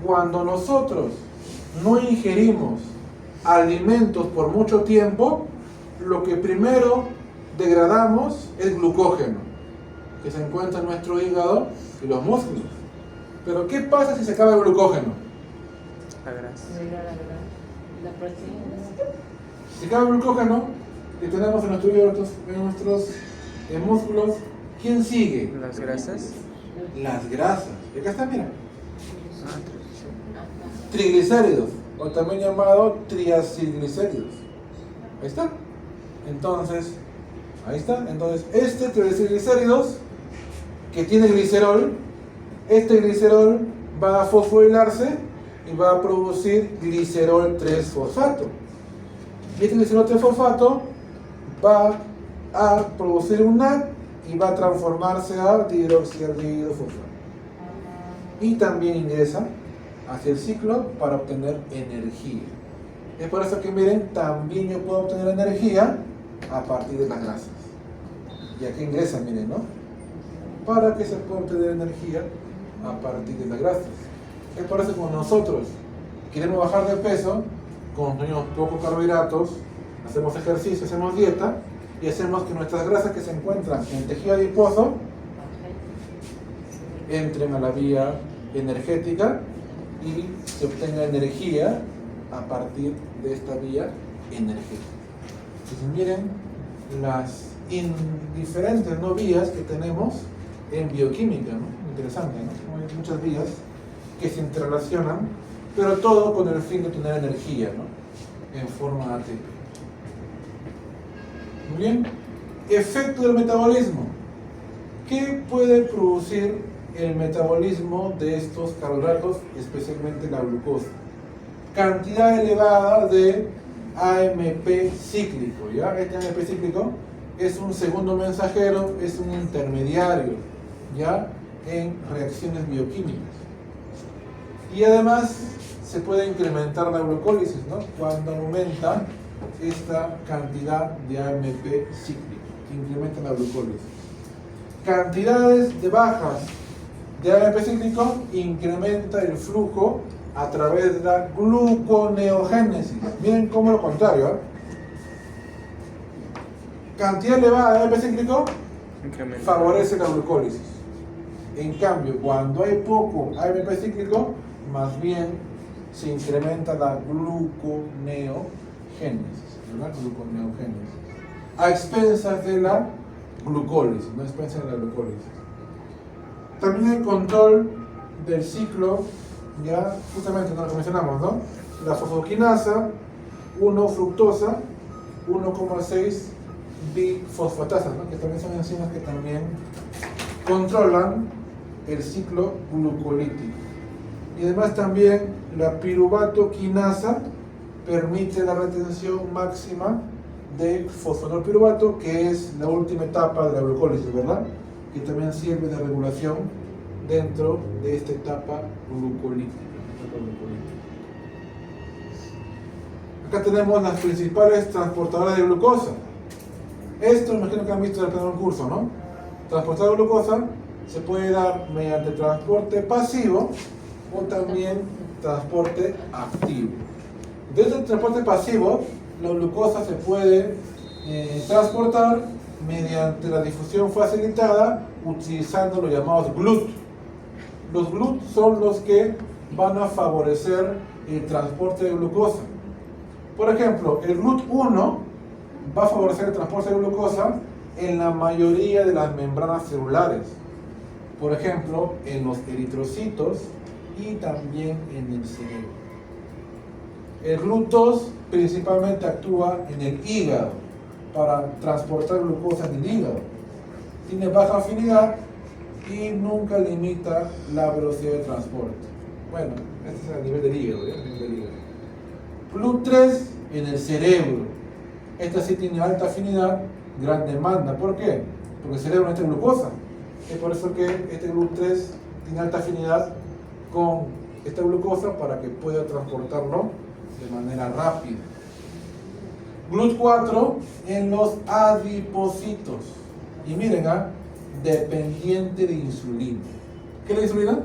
cuando nosotros no ingerimos alimentos por mucho tiempo, lo que primero degradamos es glucógeno, que se encuentra en nuestro hígado y los músculos. Pero ¿qué pasa si se acaba el glucógeno? La grasa. La proteína. Si acaba el glucógeno que tenemos en nuestro hígado, en nuestros músculos, ¿quién sigue? Las grasas. Las grasas. Y acá está, mira. Triglicéridos, o también llamado triacilglicéridos. Ahí está. Entonces, ahí está. Entonces, este triglicéridos que tiene glicerol, este glicerol va a fosforilarse y va a producir glicerol 3-fosfato. Y este glicerol 3-fosfato va a producir un NAD y va a transformarse a dihidroxialdehído fosfato. Y también ingresa hacia el ciclo para obtener energía. Es por eso que miren, también yo puedo obtener energía a partir de las grasas. Y aquí ingresa, miren, ¿no? Para que se pueda obtener energía a partir de las grasas. Es por eso que cuando nosotros queremos bajar de peso, consumimos pocos carbohidratos, hacemos ejercicio, hacemos dieta y hacemos que nuestras grasas que se encuentran en el tejido adiposo entren a la vía energética y se obtenga energía a partir de esta vía energética. Entonces miren las diferentes, ¿no?, vías que tenemos en bioquímica, ¿no? Interesante, ¿no? Hay muchas vías que se interrelacionan, pero todo con el fin de tener energía, ¿no?, en forma ATP. Muy bien. Efecto del metabolismo. ¿Qué puede producir el metabolismo de estos carbohidratos, especialmente la glucosa? Cantidad elevada de AMP cíclico, ¿ya? Este AMP cíclico es un segundo mensajero, es un intermediario, ¿ya? En reacciones bioquímicas. Y además se puede incrementar la glucólisis, ¿no? Cuando aumenta esta cantidad de AMP cíclico, que incrementa la glucólisis. Cantidades de bajas de AMP cíclico incrementa el flujo a través de la gluconeogénesis. Miren cómo lo contrario, ¿eh? Cantidad elevada de AMP cíclico Incrementa. favorece la glucólisis. En cambio, cuando hay poco AMP cíclico, más bien se incrementa la gluconeogénesis, ¿verdad? Gluconeogénesis. A expensas de la glucólisis, no a expensas de la glucólisis. También el control del ciclo, ya justamente lo que mencionamos, ¿no? La fosfoquinasa, 1-fructosa, 1,6 bifosfatasas, ¿no? Que también son enzimas que también controlan el ciclo glucolítico. Y además también la piruvatoquinasa permite la retención máxima de fosfonolpiruvato, que es la última etapa de la glucólisis, ¿verdad? Que también sirve de regulación dentro de esta etapa glucolítica. Acá tenemos las principales transportadoras de glucosa. Esto imagino que han visto en el primer curso, ¿no? Transportar glucosa se puede dar mediante transporte pasivo o también transporte activo. Desde el transporte pasivo, la glucosa se puede transportar mediante la difusión facilitada utilizando los llamados GLUT. Los GLUT son los que van a favorecer el transporte de glucosa. Por ejemplo, el GLUT1 va a favorecer el transporte de glucosa en la mayoría de las membranas celulares. Por ejemplo, en los eritrocitos y también en el cerebro. El GLUT2 principalmente actúa en el hígado para transportar glucosa en el hígado. Tiene baja afinidad y nunca limita la velocidad de transporte. Bueno, este es a nivel del hígado, ¿eh? A nivel del hígado. GLUT3 en el cerebro. Esta sí tiene alta afinidad, gran demanda. ¿Por qué? Porque el cerebro necesita glucosa. Es por eso que este GLUT3 tiene alta afinidad con esta glucosa para que pueda transportarlo de manera rápida. GLUT4 en los adipocitos. Y miren, dependiente de insulina. ¿Qué es la insulina?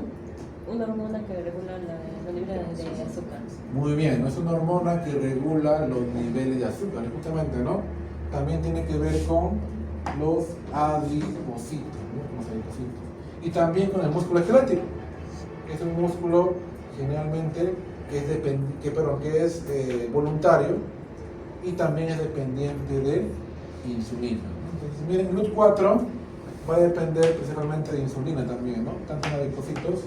Una hormona que regula los niveles de azúcar. Muy bien, es una hormona que regula los niveles de azúcar, justamente, ¿no? También tiene que ver con los adipocitos, ¿no? Con los adipocitos. Y también con el músculo esquelético. Es un músculo generalmente que es voluntario y también es dependiente de insulina, ¿no? Entonces, miren, GLUT4 va a depender principalmente de insulina también, ¿no? Tanto en adipocitos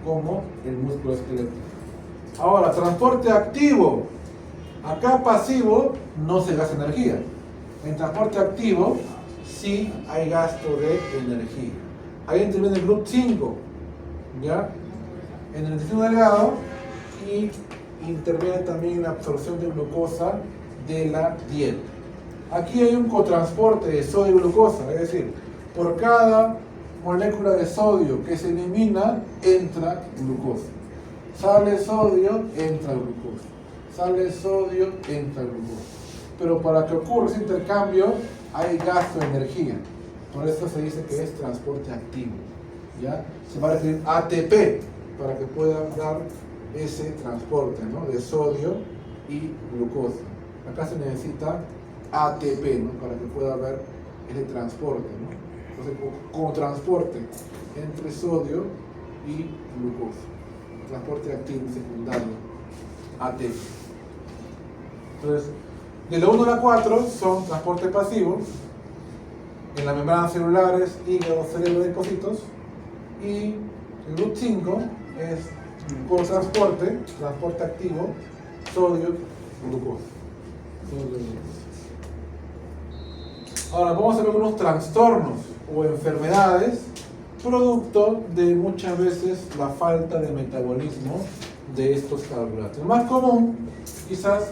como el músculo esquelético. Ahora, transporte activo. Acá pasivo no se gasta energía. En transporte activo sí hay gasto de energía. Ahí interviene el GLUT5, ¿ya? En el intestino delgado y interviene también en la absorción de glucosa de la dieta. Aquí hay un cotransporte de sodio y glucosa, es decir, por cada molécula de sodio que se elimina, entra glucosa. Sale sodio, entra glucosa. Sale sodio, entra glucosa. Pero para que ocurra ese intercambio, hay gasto de energía. Por eso se dice que es transporte activo, ¿ya? Se va a requerir ATP para que pueda dar ese transporte, ¿no? De sodio y glucosa. Acá se necesita ATP, ¿no? Para que pueda haber ese transporte, ¿no? Entonces, como transporte entre sodio y glucosa. Transporte activo secundario, ATP. Entonces, de la 1 a la 4 son transporte pasivo en las membranas celulares, hígado, cerebro, depósitos. Y el GLUT5 es por transporte activo, sodio, glucosa. Ahora vamos a ver algunos trastornos o enfermedades producto de muchas veces la falta de metabolismo de estos carbohidratos. El más común quizás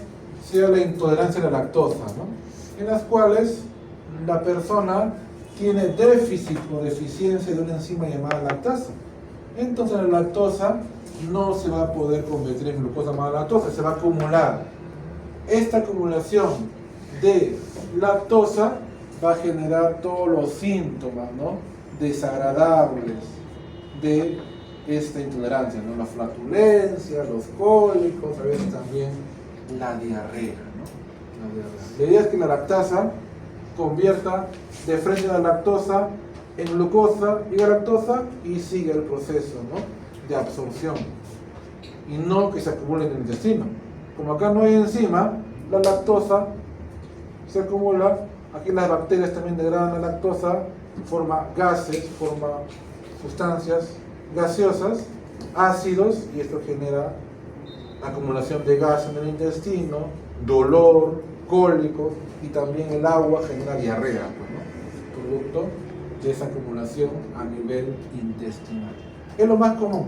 sea la intolerancia a la lactosa, ¿no? En las cuales la persona tiene déficit o deficiencia de una enzima llamada lactasa. Entonces la lactosa no se va a poder convertir en glucosa más lactosa, se va a acumular. Esta acumulación de lactosa va a generar todos los síntomas, ¿no?, desagradables de esta intolerancia, ¿no? La flatulencia, los cólicos, a veces también la diarrea, ¿no? La diarrea. La idea es que la lactasa convierta de frente a la lactosa en glucosa y galactosa y sigue el proceso, ¿no?, de absorción, y no que se acumule en el intestino. Como acá no hay enzima, la lactosa se acumula, aquí las bacterias también degradan la lactosa, forma gases, forma sustancias gaseosas, ácidos, y esto genera acumulación de gas en el intestino, dolor, cólicos, y también el agua genera diarrea, pues, ¿no?, producto de esa acumulación a nivel intestinal. Es lo más común,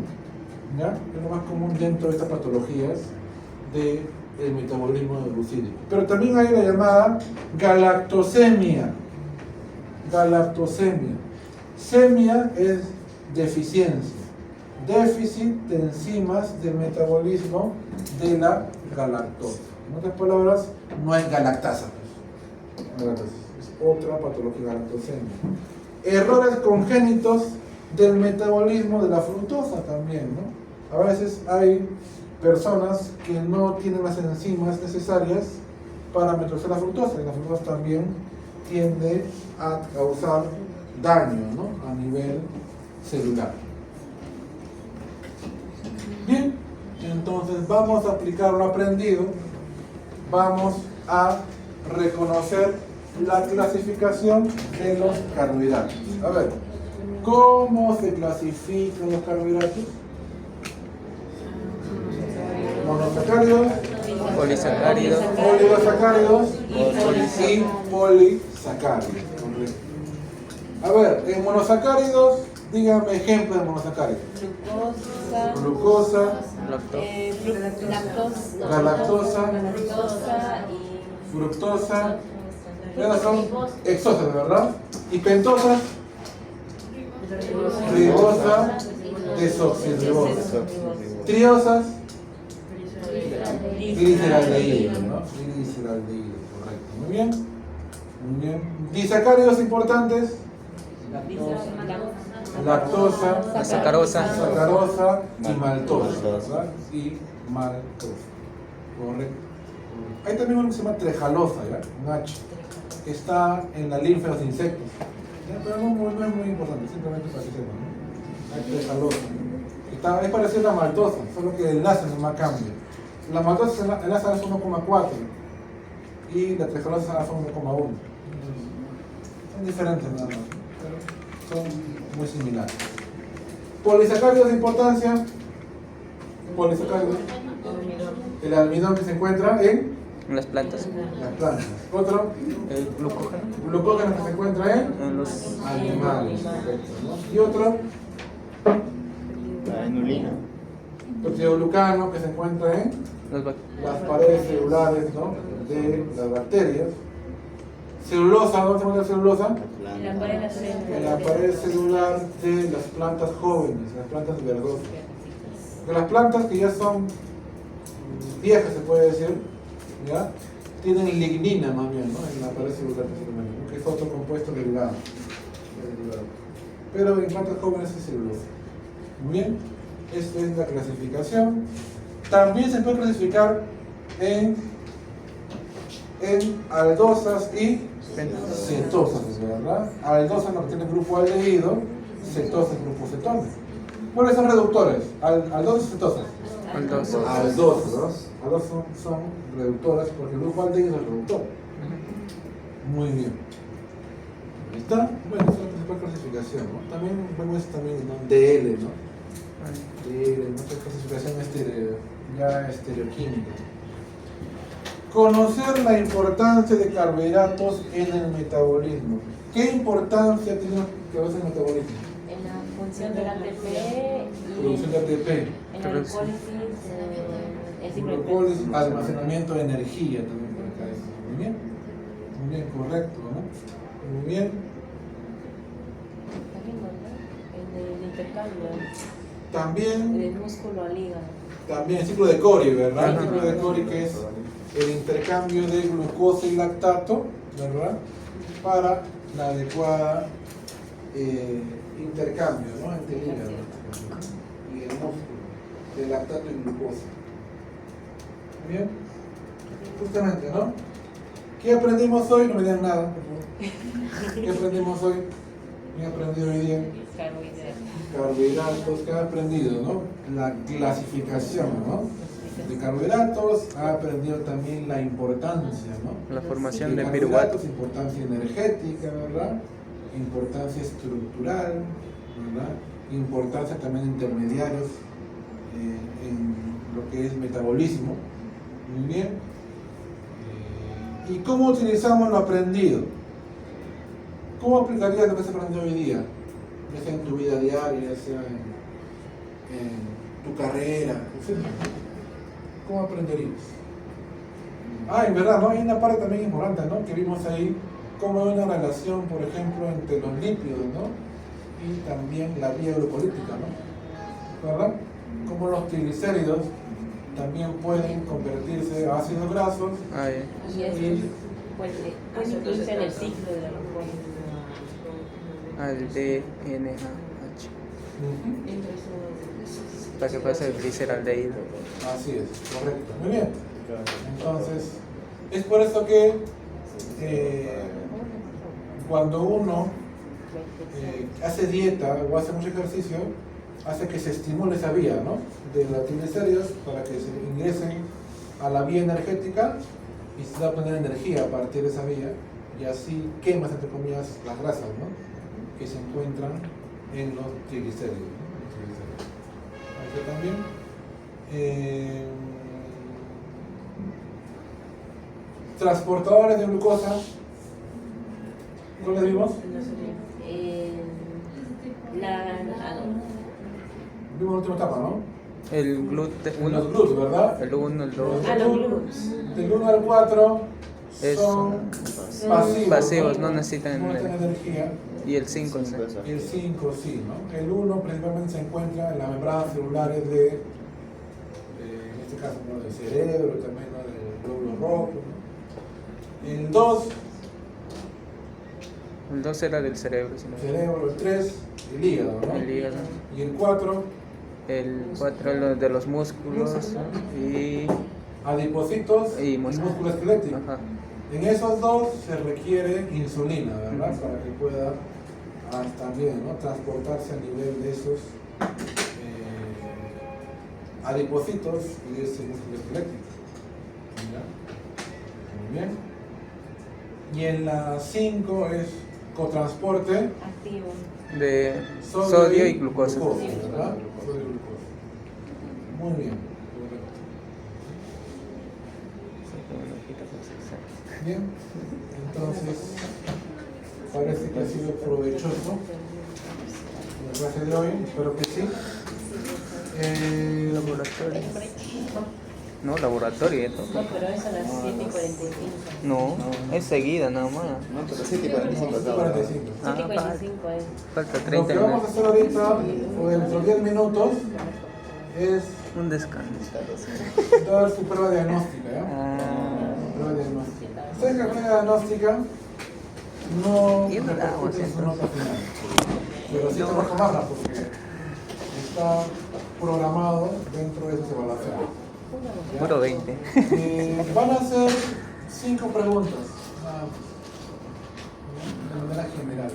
¿ya? Es lo más común dentro de estas patologías del metabolismo glucídico. Pero también hay la llamada galactosemia. Galactosemia. Semia es deficiencia, déficit de enzimas del metabolismo de la galactosa. En otras palabras, no hay galactasa. Es otra patología, galactosemia. Errores congénitos del metabolismo de la fructosa también, ¿no? A veces hay personas que no tienen las enzimas necesarias para metabolizar la fructosa, y la fructosa también tiende a causar daño, ¿no?, a nivel celular. Bien, entonces vamos a aplicar lo aprendido, vamos a reconocer la clasificación de los carbohidratos. A ver, ¿cómo se clasifican los carbohidratos? Monosacáridos, Polisacáridos. oligosacáridos y polisacáridos. Correcto. A ver, en monosacáridos, dígame ejemplos de monosacáridos. Glucosa, galactosa, y fructosa, esas son exosas, ¿verdad? Y pentosas, ribosa, desoxirribosa. Triosas, gliceraldehído, ¿no? Gliceraldehído, correcto. Muy bien. Muy bien. Disacáridos importantes: lactosa, La sacarosa. sacarosa y maltosa, ¿verdad? Y maltosa. Correcto. Hay también uno que se llama trejalosa, ¿ya? Un H, que está en la linfa de los insectos. ¿Ya? Pero no es muy importante, simplemente para que sepan, ¿no? Hay trejalosa. Es parecida a la maltosa, solo que el enlace nomás cambia. La maltosa enlaza es 1,4 y la trejalosa es 1,1. Son diferentes nada más, pero son muy similares. Polisacáridos de importancia. Polisacáridos. El almidón que se encuentra en En las plantas. las plantas. Otro, El glucógeno. glucógeno que se encuentra En los animales. Correcto, ¿no? Y otro, La inulina. peptidoglucano que se encuentra en las las paredes celulares, ¿no?, de las bacterias. Celulosa, ¿dónde se encuentra la celulosa? En la pared celular de las plantas jóvenes, las plantas verdosas. De las plantas que ya son viejas, se puede decir, ¿ya?, tienen lignina más bien, ¿no?, en la pared celular, que es otro compuesto derivado. Pero en plantas jóvenes es celulosa. Muy bien, esta es la clasificación. También se puede clasificar en aldosas y cetosas, ¿verdad? Aldosas lo que tiene el grupo aldehído, cetosas el grupo cetona. ¿Cuáles son reductores? Aldosas y cetosas. aldosas. Aldosas, ¿no? Aldosas son reductoras porque el grupo aldehído es el reductor. Muy bien. ¿Ahí está? Bueno, esa es la principal clasificación, ¿no? También vemos también, ¿no?, DL, ¿no? DL, nuestra clasificación ya estereoquímica. Conocer la importancia de carbohidratos en el metabolismo. ¿Qué importancia tiene el metabolismo? en la función del ATP y Producción de ATP, en la glucólisis, glucólisis, almacenamiento de energía también por acá. Muy bien, correcto, ¿no? Muy bien. También, ¿no? En el intercambio, También, del músculo al hígado. también el ciclo de Cori, ¿verdad? El Ajá. ciclo de Cori, que es el intercambio de glucosa y lactato, ¿verdad? Para la adecuada intercambio, ¿no? Entre el hígado y el músculo, de lactato y glucosa. Muy bien. Justamente, ¿no? ¿Qué aprendimos hoy? No me digan nada, por favor. ¿Qué aprendimos hoy? ¿Qué he aprendido hoy día? Carbohidratos. Carbohidratos, ¿qué ha aprendido, no? La clasificación, ¿no? De carbohidratos, ha aprendido también la importancia, ¿no? La formación de carbohidratos, piruvato. importancia energética, ¿verdad? Importancia estructural, ¿verdad? Importancia también de intermediarios en lo que es metabolismo. Muy bien. ¿Y cómo utilizamos lo aprendido? ¿Cómo aplicarías lo que has aprendido hoy día? Ya sea en tu vida diaria, ya sea en tu carrera, etc. ¿Cómo aprenderías? En verdad, ¿no? Hay una parte también importante, ¿no? Que vimos ahí, cómo hay una relación, por ejemplo, entre los lípidos, ¿no? Y también la vía glucolítica, ¿no? ¿Verdad? Cómo los triglicéridos también pueden convertirse a ácidos grasos Y eso puede incluirse en el ciclo de la glucosa. Al DNAH. Para que pase el gliceraldehído. Así es, correcto. Muy bien. Entonces, es por eso que cuando uno hace dieta o hace mucho ejercicio, hace que se estimule esa vía, ¿no? De los triglicéridos para que se ingresen a la vía energética y se va a obtener energía a partir de esa vía y así quemas, entre comillas, las grasas, ¿no? Que se encuentran en los triglicéridos, ¿no? Aquí también. Transportadores de glucosa. ¿Cuáles vimos? Vimos la última etapa, ¿no? El gluten Los 1, GLUTs, ¿verdad? el 1, el 2. Los glúteos. Del 1 al 4 Es- son pasivos, pasivos, no necesitan no necesitan energía. Y el 5, ¿sí? Y el 5 sí, ¿no? El 1 principalmente se encuentra en las membranas celulares de, en este caso, ¿no? Del cerebro, también, ¿no? Del glóbulo rojo, ¿no? El 2, El 2 era del cerebro, ¿sí? el cerebro. El 3, el hígado, ¿no? El hígado. Y el 4, El 4 de los músculos y adipocitos Y y músculo. músculo esquelético. ajá. En esos dos se requiere insulina, ¿verdad? Ujú. Para que pueda también, ¿no? Transportarse a nivel de esos adipocitos y de ese músculo esquelético. ¿Ya? Muy bien. Y en la 5 es cotransporte Activo. De sodio y glucosa. ¿verdad? Sodio y glucosa. Muy bien. Correcto. Bien, entonces parece que ha sido provechoso la clase de hoy, espero que sí. Laboratorio. No, laboratorio, ¿eh? No, pero es a las 7:45. No, es seguida nada más. No, pero sí, te parece un pasado. 45. Ah, 7:45 es. Falta Lo 30 que vamos a minutos. hacer ahorita, o dentro de 10 minutos, es Un descanso. dar su prueba diagnóstica, ¿ya? Ah, Prueba diagnóstica. Ustedes que la prueba diagnóstica no Y no la hago, repercute en su ¿cierto? nota final, pero sí tenemos que tomarla porque está programado dentro de sus evaluaciones. ¿Ya? puro 20. Van a hacer 5 preguntas, nada más, de manera general.